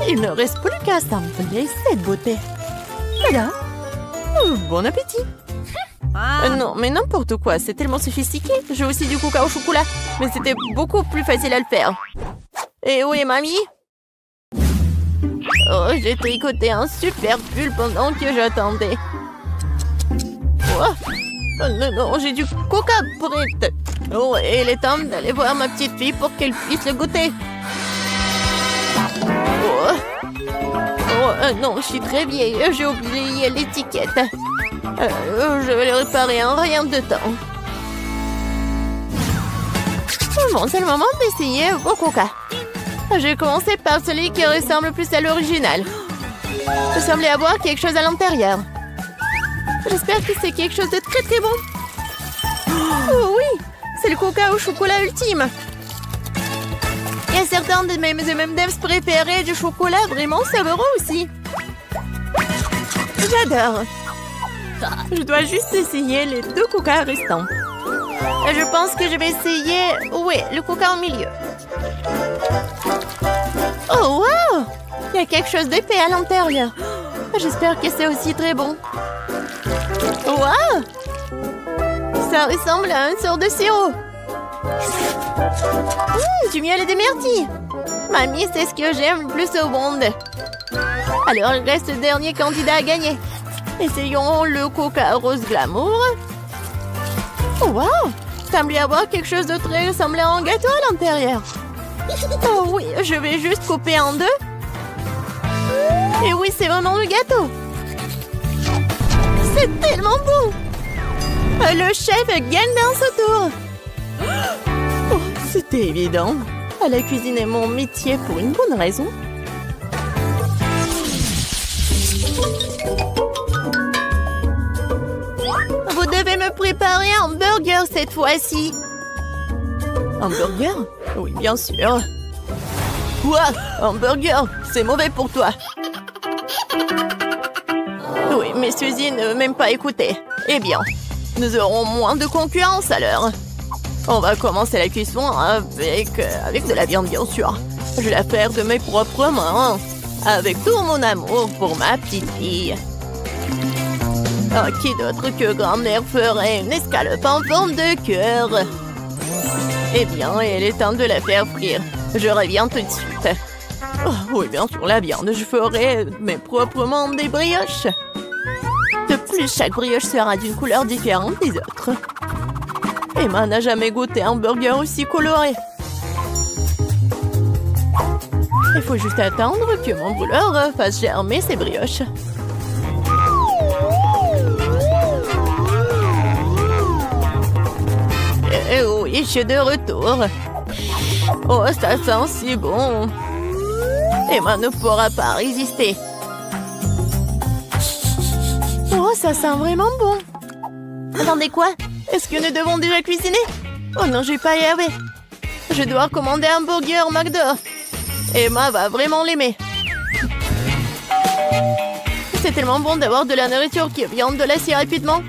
Speaker 5: Il ne reste plus qu'à assembler cette beauté. Voilà. Bon appétit. Non, mais n'importe quoi, c'est tellement sophistiqué. J'ai aussi du coca au chocolat, mais c'était beaucoup plus facile à le faire. Et où est mamie? Oh, j'ai tricoté un super pull pendant que j'attendais. Oh, non, non, j'ai du coca prêt. Oh, et il est temps d'aller voir ma petite fille pour qu'elle puisse le goûter. Oh, non, je suis très vieille. J'ai oublié l'étiquette. Je vais le réparer en rien de temps. Bon, c'est le moment d'essayer vos coca. J'ai commencé par celui qui ressemble le plus à l'original. Il semblait avoir quelque chose à l'intérieur. J'espère que c'est quelque chose de très très bon. Oh oui, c'est le coca au chocolat ultime. Il y a certains de mes M&M's préférés du chocolat vraiment savoureux aussi. J'adore. Je dois juste essayer les 2 coca restants. Je pense que je vais essayer... Oui, le coca au milieu. Oh, wow! Il y a quelque chose d'épais à l'intérieur. J'espère que c'est aussi très bon. Wow! Ça ressemble à une sorte de sirop. Du miel et des myrtilles. Mamie, c'est ce que j'aime le plus au monde. Alors, il reste le dernier candidat à gagner. Essayons le coca rose glamour. Oh, wow! Il semble y avoir quelque chose de très ressemblant à un gâteau à l'intérieur. Oh oui, je vais juste couper en 2. Et oui, c'est vraiment le gâteau. C'est tellement bon. Le chef gagne dans ce tour. Oh, c'était évident. La cuisine est mon métier pour une bonne raison. Vous devez me préparer un burger cette fois-ci. Un burger? Oui, bien sûr. Quoi? Un burger? C'est mauvais pour toi. Oui, mais Suzy ne m'aime pas écouter. Eh bien, nous aurons moins de concurrence alors. On va commencer la cuisson avec de la viande, bien sûr. Je vais la faire de mes propres mains. Avec tout mon amour pour ma petite fille. Qui d'autre que grand-mère ferait une escalope en forme de cœur? Eh bien, il est temps de la faire frire. Je reviens tout de suite. Oh, oui, bien sûr, la viande. Je ferai mes propres mains des brioches. De plus, chaque brioche sera d'une couleur différente des autres. Emma n'a jamais goûté un burger aussi coloré. Il faut juste attendre que mon brûleur fasse germer ses brioches. Et oui, je suis de retour. Oh, ça sent si bon. Emma ne pourra pas résister. Oh, ça sent vraiment bon. Attendez, quoi? Est-ce que nous devons déjà cuisiner? Oh non, je vais pas y arriver. Je dois commander un burger au McDo. Emma va vraiment l'aimer. C'est tellement bon d'avoir de la nourriture qui vient de là si rapidement.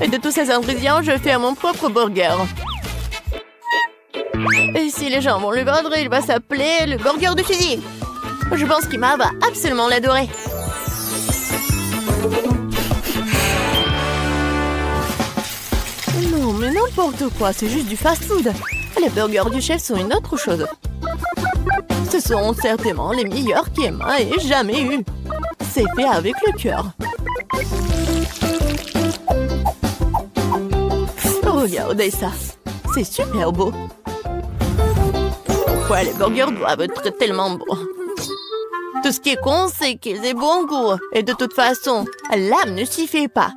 Speaker 5: Et de tous ces ingrédients, je fais mon propre burger. Et si les gens vont le vendre, il va s'appeler le burger de Suzy. Je pense qu'Emma va absolument l'adorer. Non, mais n'importe quoi, c'est juste du fast-food. Les burgers du chef sont une autre chose. Ce sont certainement les meilleurs qu'Emma ait jamais eu. C'est fait avec le cœur. Regardez ça. C'est super beau. Pourquoi les burgers doivent être tellement bons? Tout ce qui est con, c'est qu'ils aient bon goût. Et de toute façon, l'âme ne suffit pas.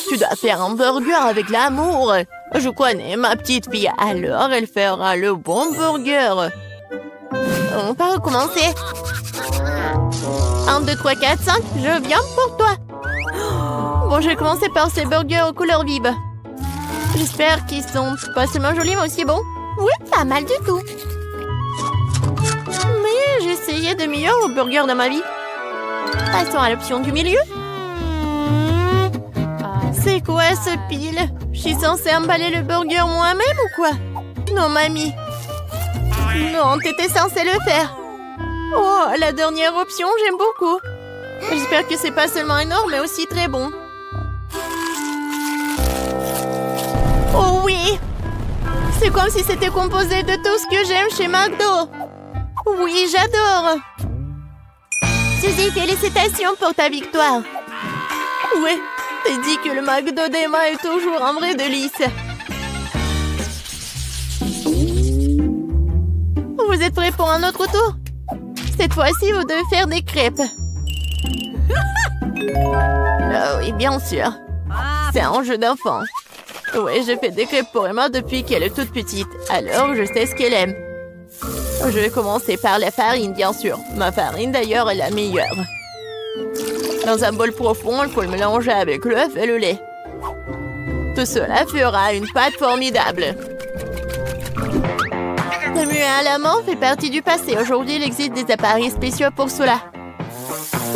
Speaker 5: Tu dois faire un burger avec l'amour. Je connais ma petite fille, alors elle fera le bon burger. On peut recommencer. 1, 2, 3, 4, 5, je viens pour toi. Bon, je vais commencer par ces burgers aux couleurs vives. J'espère qu'ils sont pas seulement jolis, mais aussi bons. Oui, pas mal du tout. Mais j'ai essayé de meilleurs burgers dans ma vie. Passons à l'option du milieu. C'est quoi ce pile? Je suis censée emballer le burger moi-même ou quoi? Non, mamie. Non, t'étais censée le faire. Oh, la dernière option, j'aime beaucoup. J'espère que c'est pas seulement énorme, mais aussi très bon. Oh oui! C'est comme si c'était composé de tout ce que j'aime chez McDo. Oui, j'adore. Suzy, félicitations pour ta victoire. Oui, t'as dit que le McDo d'Emma est toujours en vrai délice. Vous êtes prêts pour un autre tour? Cette fois-ci, vous devez faire des crêpes. Ah oui, bien sûr. C'est un jeu d'enfant. Oui, je fais des crêpes pour Emma depuis qu'elle est toute petite. Alors, je sais ce qu'elle aime. Je vais commencer par la farine, bien sûr. Ma farine, d'ailleurs, est la meilleure. Dans un bol profond, il faut le mélanger avec l'œuf et le lait. Tout cela fera une pâte formidable. Le muet à la main fait partie du passé. Aujourd'hui, il existe des appareils spéciaux pour cela.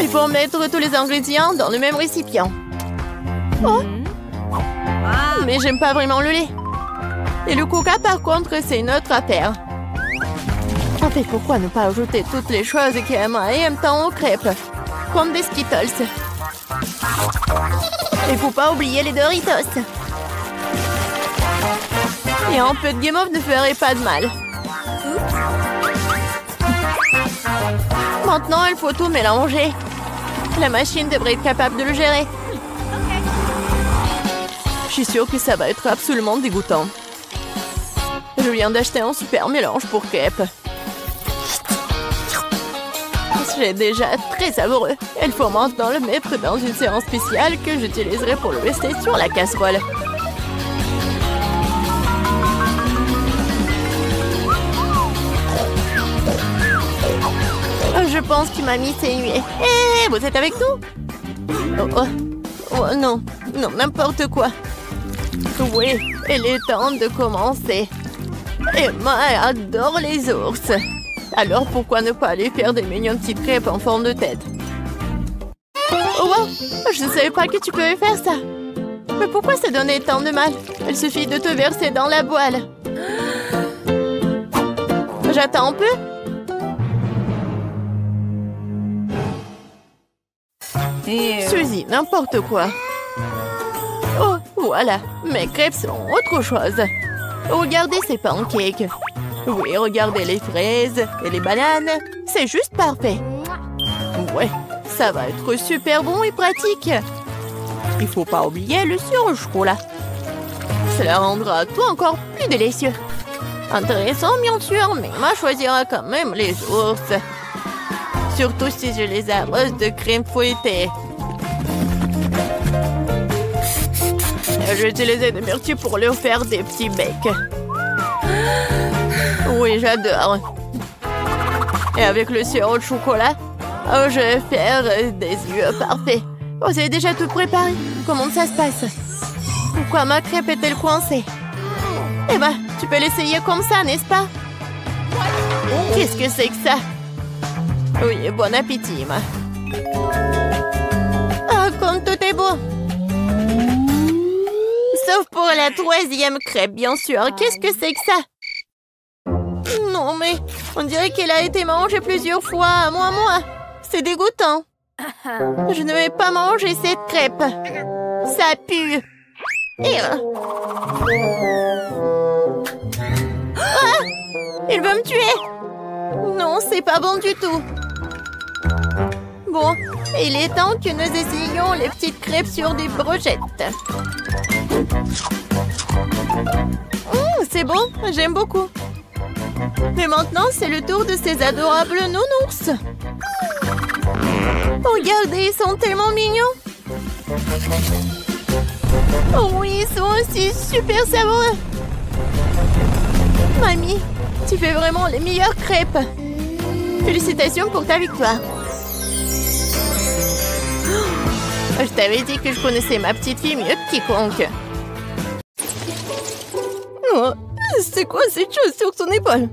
Speaker 5: Il faut mettre tous les ingrédients dans le même récipient. Oh! Mais j'aime pas vraiment le lait. Et le coca, par contre, c'est une autre affaire. En fait, pourquoi ne pas ajouter toutes les choses qu'Emma aime tant aux crêpes? Comme des Skittles. Et faut pas oublier les Doritos. Et un peu de guimauve ne ferait pas de mal. Maintenant, il faut tout mélanger. La machine devrait être capable de le gérer. Je suis sûre que ça va être absolument dégoûtant. Je viens d'acheter un super mélange pour crêpes. C'est déjà très savoureux. Il faut maintenant le mettre dans une séance spéciale que j'utiliserai pour le rester sur la casserole. Je pense que mamie s'est nuée. Hé, vous êtes avec nous? Oh, non, non, n'importe quoi. Oui, il est temps de commencer. Emma adore les ours. Alors pourquoi ne pas aller faire des mignonnes petites crêpes en forme de tête? Oh wow, je ne savais pas que tu pouvais faire ça. Mais pourquoi ça donnait tant de mal? Il suffit de te verser dans la poêle. J'attends un peu. Suzy, n'importe quoi. Oh, voilà, mes crêpes sont autre chose. Regardez ces pancakes. Oui, regardez les fraises et les bananes. C'est juste parfait. Ouais, ça va être super bon et pratique. Il faut pas oublier le surchocolat. Cela rendra tout encore plus délicieux. Intéressant, bien sûr, mais Emma choisira quand même les ours. Surtout si je les arrose de crème fouettée. Je vais utiliser des myrtilles pour leur faire des petits becs. Oui, j'adore. Et avec le sirop de chocolat, je vais faire des yeux parfaits. Vous avez déjà tout préparé? Comment ça se passe? Pourquoi ma crêpe est-elle coincée? Eh ben, tu peux l'essayer comme ça, n'est-ce pas? Qu'est-ce que c'est que ça? Oui, bon appétit, Emma. Ah, comme tout est beau. Sauf pour la troisième crêpe, bien sûr. Qu'est-ce que c'est que ça? Non, mais on dirait qu'elle a été mangée plusieurs fois, moi. C'est dégoûtant. Je ne vais pas manger cette crêpe. Ça pue. Ah! Il veut me tuer. Non, c'est pas bon du tout. Bon, il est temps que nous essayions les petites crêpes sur des brochettes. C'est bon, j'aime beaucoup. Mais maintenant, c'est le tour de ces adorables nounours. Regardez, ils sont tellement mignons. Oh oui, ils sont aussi super savoureux. Mamie, tu fais vraiment les meilleures crêpes. Félicitations pour ta victoire. Je t'avais dit que je connaissais ma petite fille mieux que quiconque. Oh, c'est quoi cette chose sur son épaule?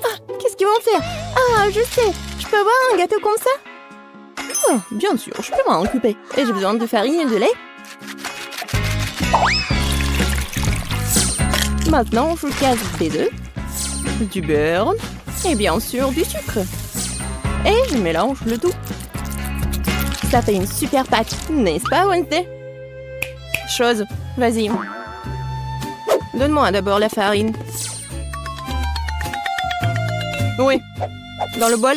Speaker 5: Ah, qu'est-ce qu'ils vont faire? Ah, je sais. Je peux avoir un gâteau comme ça? Oh, bien sûr, je peux m'en occuper. Et j'ai besoin de farine et de lait. Maintenant, je casse des œufs.
Speaker 3: du beurre et bien sûr du sucre. Et je mélange le tout. Ça fait une super pâte, n'est-ce pas, Wednesday? Chose, vas-y. Donne-moi d'abord la farine. Oui, dans le bol.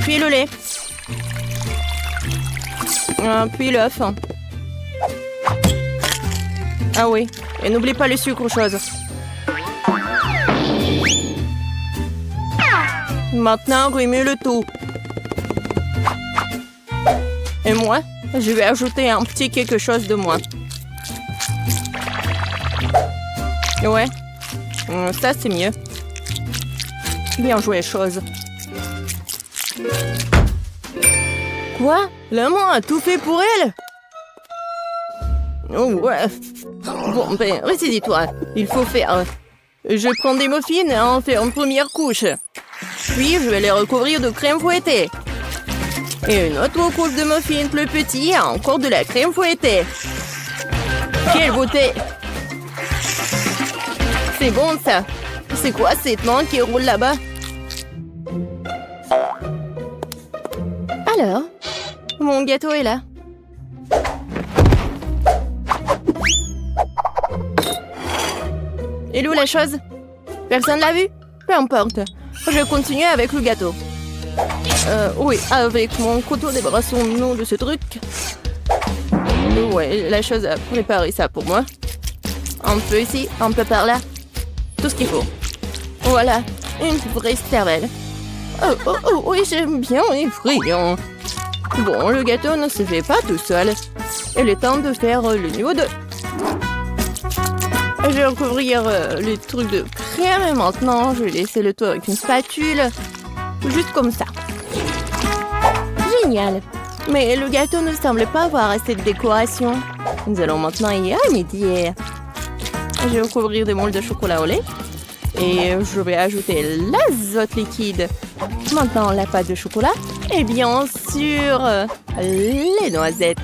Speaker 3: Puis le lait. Puis l'œuf. Ah oui, et n'oublie pas le sucre, chose. Maintenant, remue le tout. Et moi, je vais ajouter un petit quelque chose de moi. Ouais, ça c'est mieux. Bien joué, chose. Quoi? La main a tout fait pour elle? Oh ouais. Bon, ben, ressaisis-toi. Il faut faire... Je prends des muffins et en fais une première couche. Puis, je vais les recouvrir de crème fouettée. Et une autre couche de muffins plus petit et encore de la crème fouettée. Quelle beauté! C'est bon, ça. C'est quoi cette main qui roule là-bas? Alors, mon gâteau est là. Et où la chose? Personne l'a vu? Peu importe. Je continue avec le gâteau. Oui, avec mon couteau, débarrassons-nous de ce truc. Ouais, la chose a préparé ça pour moi. Un peu ici, un peu par là. Tout ce qu'il faut. Voilà, une vraie cervelle. Oh, oui, j'aime bien les friands. Bon, le gâteau ne se fait pas tout seul. Il est temps de faire le niveau 2. Je vais recouvrir les trucs de crème et maintenant je vais laisser le tout avec une spatule. Juste comme ça. Génial. Mais le gâteau ne semble pas avoir assez de décoration. Nous allons maintenant y remédier. Je vais recouvrir des moules de chocolat au lait. Et je vais ajouter l'azote liquide. Maintenant la pâte de chocolat. Et bien sûr, les noisettes.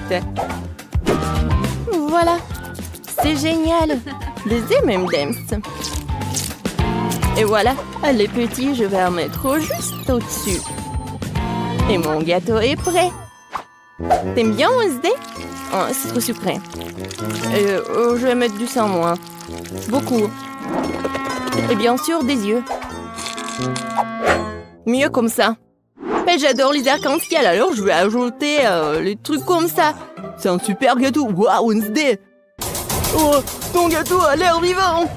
Speaker 3: Voilà. C'est génial. Des M&M's. Et voilà, les petits, je vais en mettre juste au-dessus. Et mon gâteau est prêt. T'aimes bien, Wednesday? Oh, c'est trop sucré. Je vais mettre du sang, moi. Beaucoup. Et bien sûr, des yeux. Mieux comme ça. Mais j'adore les arcs-en-ciel, alors je vais ajouter les trucs comme ça. C'est un super gâteau. Waouh, Wednesday! Oh, ton gâteau a l'air vivant!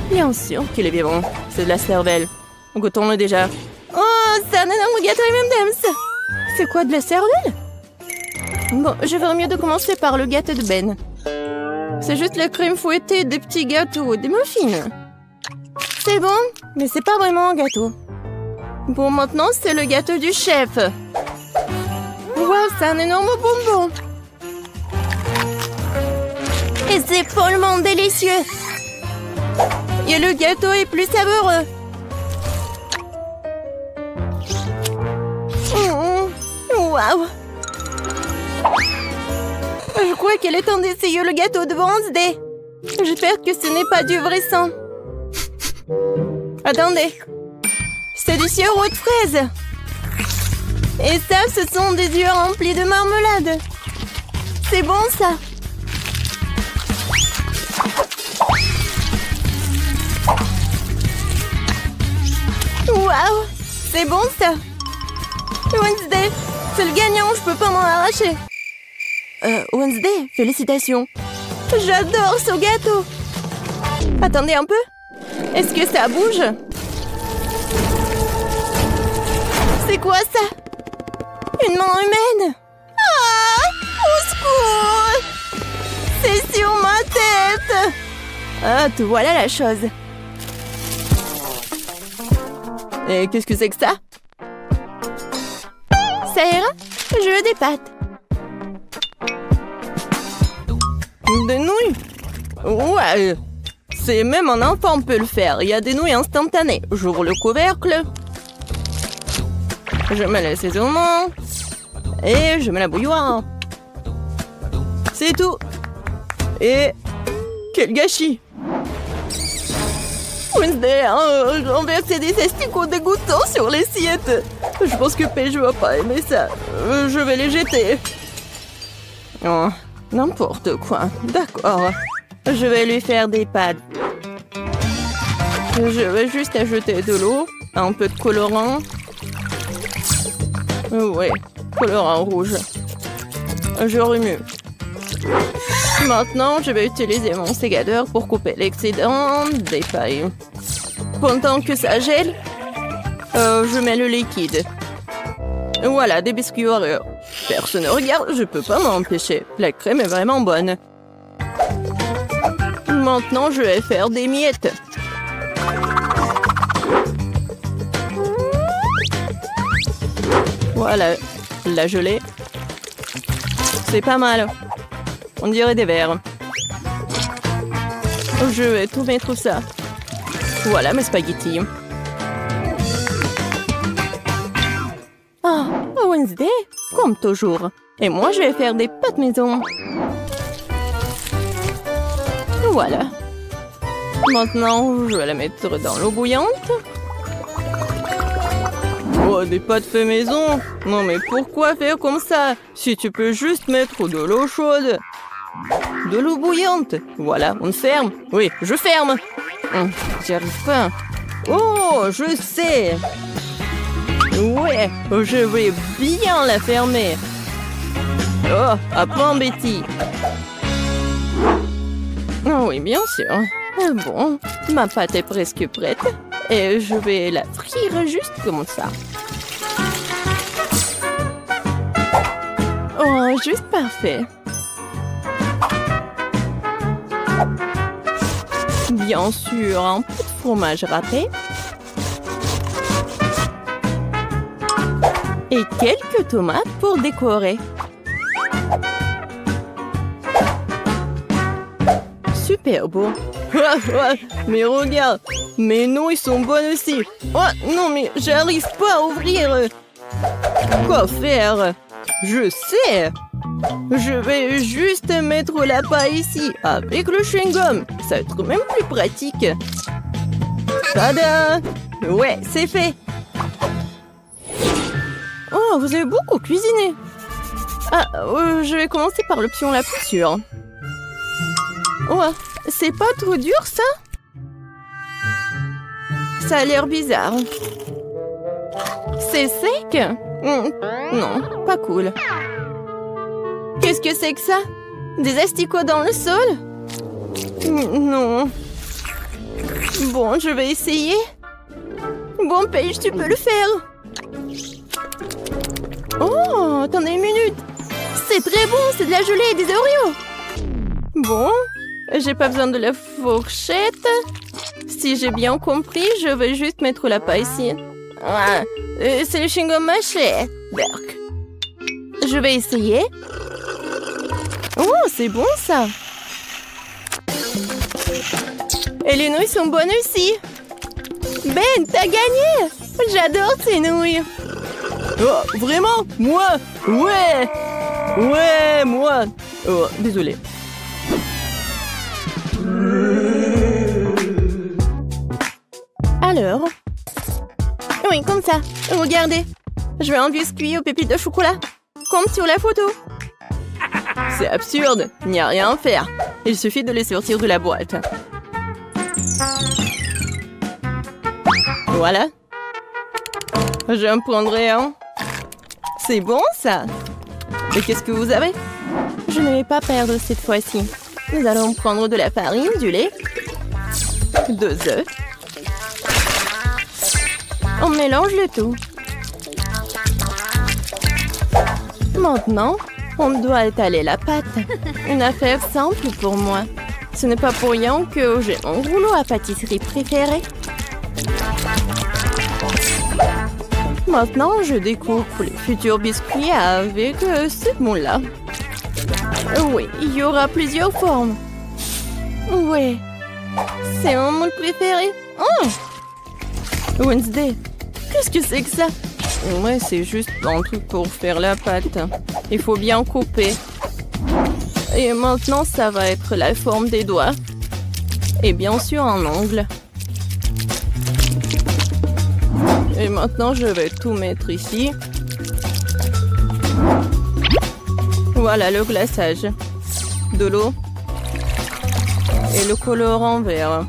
Speaker 3: Bien sûr qu'il est vivant. C'est de la cervelle. Goûtons-le déjà. Oh, c'est un énorme gâteau M&M's! C'est quoi, de la cervelle? Bon, je ferais mieux de commencer par le gâteau de Ben. C'est juste la crème fouettée, des petits gâteaux, des muffins. C'est bon, mais c'est pas vraiment un gâteau. Bon, maintenant, c'est le gâteau du chef. Wow, c'est un énorme bonbon. Et c'est follement délicieux. Et le gâteau est plus savoureux. Waouh. Je crois qu'elle est temps d'essayer le gâteau de Wednesday. J'espère que ce n'est pas du vrai sang. Attendez. C'est du sirop de fraise. Et ça, ce sont des yeux remplis de marmelade. C'est bon, ça. Waouh, c'est bon, ça. Wednesday, c'est le gagnant, je peux pas m'en arracher. Wednesday, félicitations. J'adore ce gâteau. Attendez un peu. Est-ce que ça bouge? C'est quoi ça? Une main humaine? Ah! Au secours! C'est sur ma tête! Ah, te voilà la chose. Et qu'est-ce que c'est que ça? Ça ira? Je veux des pâtes. Des nouilles? Ouais. C'est même un enfant peut le faire. Il y a des nouilles instantanées. J'ouvre le couvercle. Je mets l'assaisonnement. Et je mets la bouilloire. C'est tout. Et quel gâchis!
Speaker 5: Wednesday a renversé des asticots dégoûtants sur l'assiette. Je pense que Paige va pas aimer ça. Je vais les jeter. Oh, n'importe quoi. D'accord. Je vais lui faire des pâtes. Je vais juste ajouter de l'eau, un peu de colorant. Oui, colorant rouge. Je remue. Maintenant, je vais utiliser mon sécateur pour couper l'excédent des pailles. Pendant que ça gèle, je mets le liquide. Voilà, des biscuits Oreo. Personne ne regarde, je peux pas m'empêcher. La crème est vraiment bonne. Maintenant, je vais faire des miettes. Voilà, la gelée. C'est pas mal. On dirait des verres. Je vais tout mettre ça. Voilà mes spaghettis. Ah, Wednesday, comme toujours. Et moi, je vais faire des pâtes maison. Voilà. Maintenant, je vais la mettre dans l'eau bouillante. Oh, des pâtes fait maison. Non, mais pourquoi faire comme ça? Si tu peux juste mettre de l'eau chaude. De l'eau bouillante. Voilà, on ferme. Oui, je ferme. J'y arrive pas. Oh, je sais. Ouais, je vais bien la fermer. Oh, apprends, Betty. Oh oui, bien sûr. Bon, ma pâte est presque prête. Et je vais la frire juste comme ça. Oh, juste parfait. Bien sûr, un peu de fromage râpé. Et quelques tomates pour décorer. Super beau. Mais regarde, mes nouilles sont bonnes aussi. Oh non, mais j'arrive pas à ouvrir. Quoi faire? Je sais. Je vais juste mettre la paille ici avec le chewing-gum. Ça va être même plus pratique. Tada! Ouais, c'est fait. Oh, vous avez beaucoup cuisiné. Ah, je vais commencer par l'option la plus sûre. Oh, c'est pas trop dur, ça? Ça a l'air bizarre. C'est sec? Non, pas cool. Qu'est-ce que c'est que ça? Des asticots dans le sol? Non. Bon, je vais essayer. Bon, Paige, tu peux le faire. Oh, attendez une minute. C'est très bon, c'est de la gelée et des Oreos. Bon, j'ai pas besoin de la fourchette. Si j'ai bien compris, je vais juste mettre la paille ici. Ah, c'est le chewing-gum mâché. Berk. Je vais essayer. Oh, c'est bon ça. Et les nouilles sont bonnes aussi. Ben, t'as gagné. J'adore ces nouilles. Oh, vraiment? Moi? Ouais. Ouais, moi. Oh, désolé. Alors? Oui, comme ça. Regardez. Je vais un biscuit aux pépites de chocolat. Comme sur la photo. C'est absurde. Il n'y a rien à faire. Il suffit de les sortir de la boîte. Voilà. J'en prendrai un. C'est bon, ça. Et qu'est-ce que vous avez? Je ne vais pas perdre cette fois-ci. Nous allons prendre de la farine, du lait, 2 œufs. On mélange le tout. Maintenant, on doit étaler la pâte. Une affaire simple pour moi. Ce n'est pas pour rien que j'ai mon rouleau à pâtisserie préféré. Maintenant, je découpe les futurs biscuits avec ce moule-là. Oui, il y aura plusieurs formes. Oui, c'est mon moule préféré. Oh! Wednesday, qu'est-ce que c'est que ça? Ouais, c'est juste un truc pour faire la pâte. Il faut bien couper. Et maintenant, ça va être la forme des doigts. Et bien sûr, un ongle. Maintenant, je vais tout mettre ici. Voilà le glaçage. De l'eau. Et le colorant vert.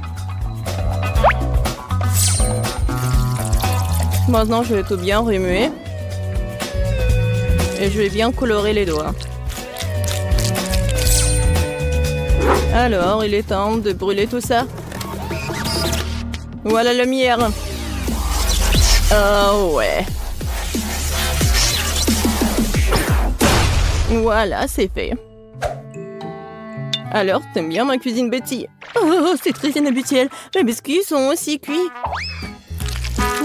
Speaker 5: Maintenant, je vais tout bien remuer. Et je vais bien colorer les doigts. Alors, il est temps de brûler tout ça. Voilà la lumière. Oh ouais. Voilà, c'est fait. Alors, t'aimes bien ma cuisine, Betty? Oh, c'est très inhabituel. Mes biscuits sont aussi cuits.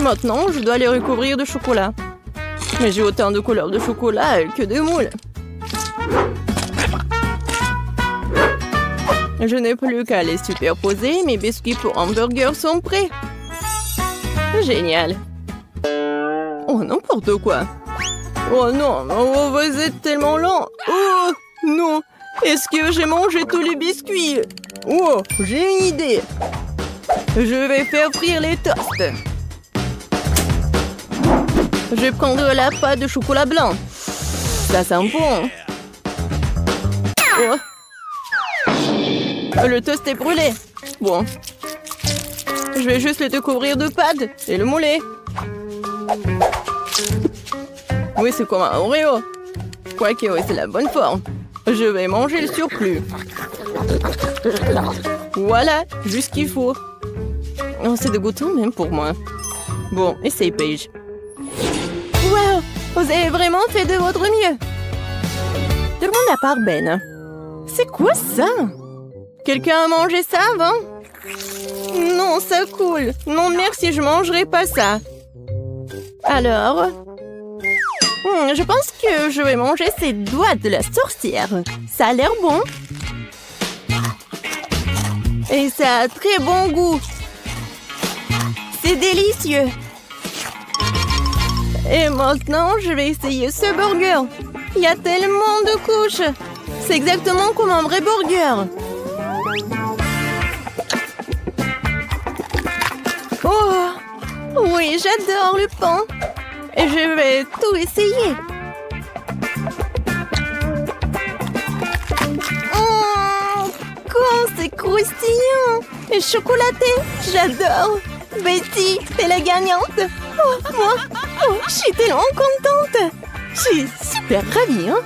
Speaker 5: Maintenant, je dois les recouvrir de chocolat. Mais j'ai autant de couleurs de chocolat que de moules. Je n'ai plus qu'à les superposer. Mes biscuits pour hamburger sont prêts. Génial. Oh, n'importe quoi. Oh non, oh, vous êtes tellement lent. Oh non, est-ce que j'ai mangé tous les biscuits? Oh, j'ai une idée. Je vais faire frire les toasts. Je vais prendre la pâte de chocolat blanc. Ça sent bon. Oh. Le toast est brûlé. Bon. Je vais juste le découvrir de pâte et le mouler. Oui, c'est comme un Oreo. Quoique, oui, c'est la bonne forme. Je vais manger le surplus. Voilà, juste ce qu'il faut. Oh, c'est dégoûtant même pour moi. Bon, essaye, Paige. Wow, vous avez vraiment fait de votre mieux. Tout le monde à part Ben. C'est quoi ça? Quelqu'un a mangé ça avant? Non, ça coule. Non, merci, je mangerai pas ça. Alors... je pense que je vais manger ces doigts de la sorcière. Ça a l'air bon. Et ça a très bon goût. C'est délicieux. Et maintenant, je vais essayer ce burger. Il y a tellement de couches. C'est exactement comme un vrai burger. Oh, oui, j'adore le pain. Et je vais tout essayer. Oh, quand c'est croustillant et chocolaté, j'adore. Betty, t'es la gagnante. Oh, moi, oh, je suis tellement contente. Je suis super ravie, hein.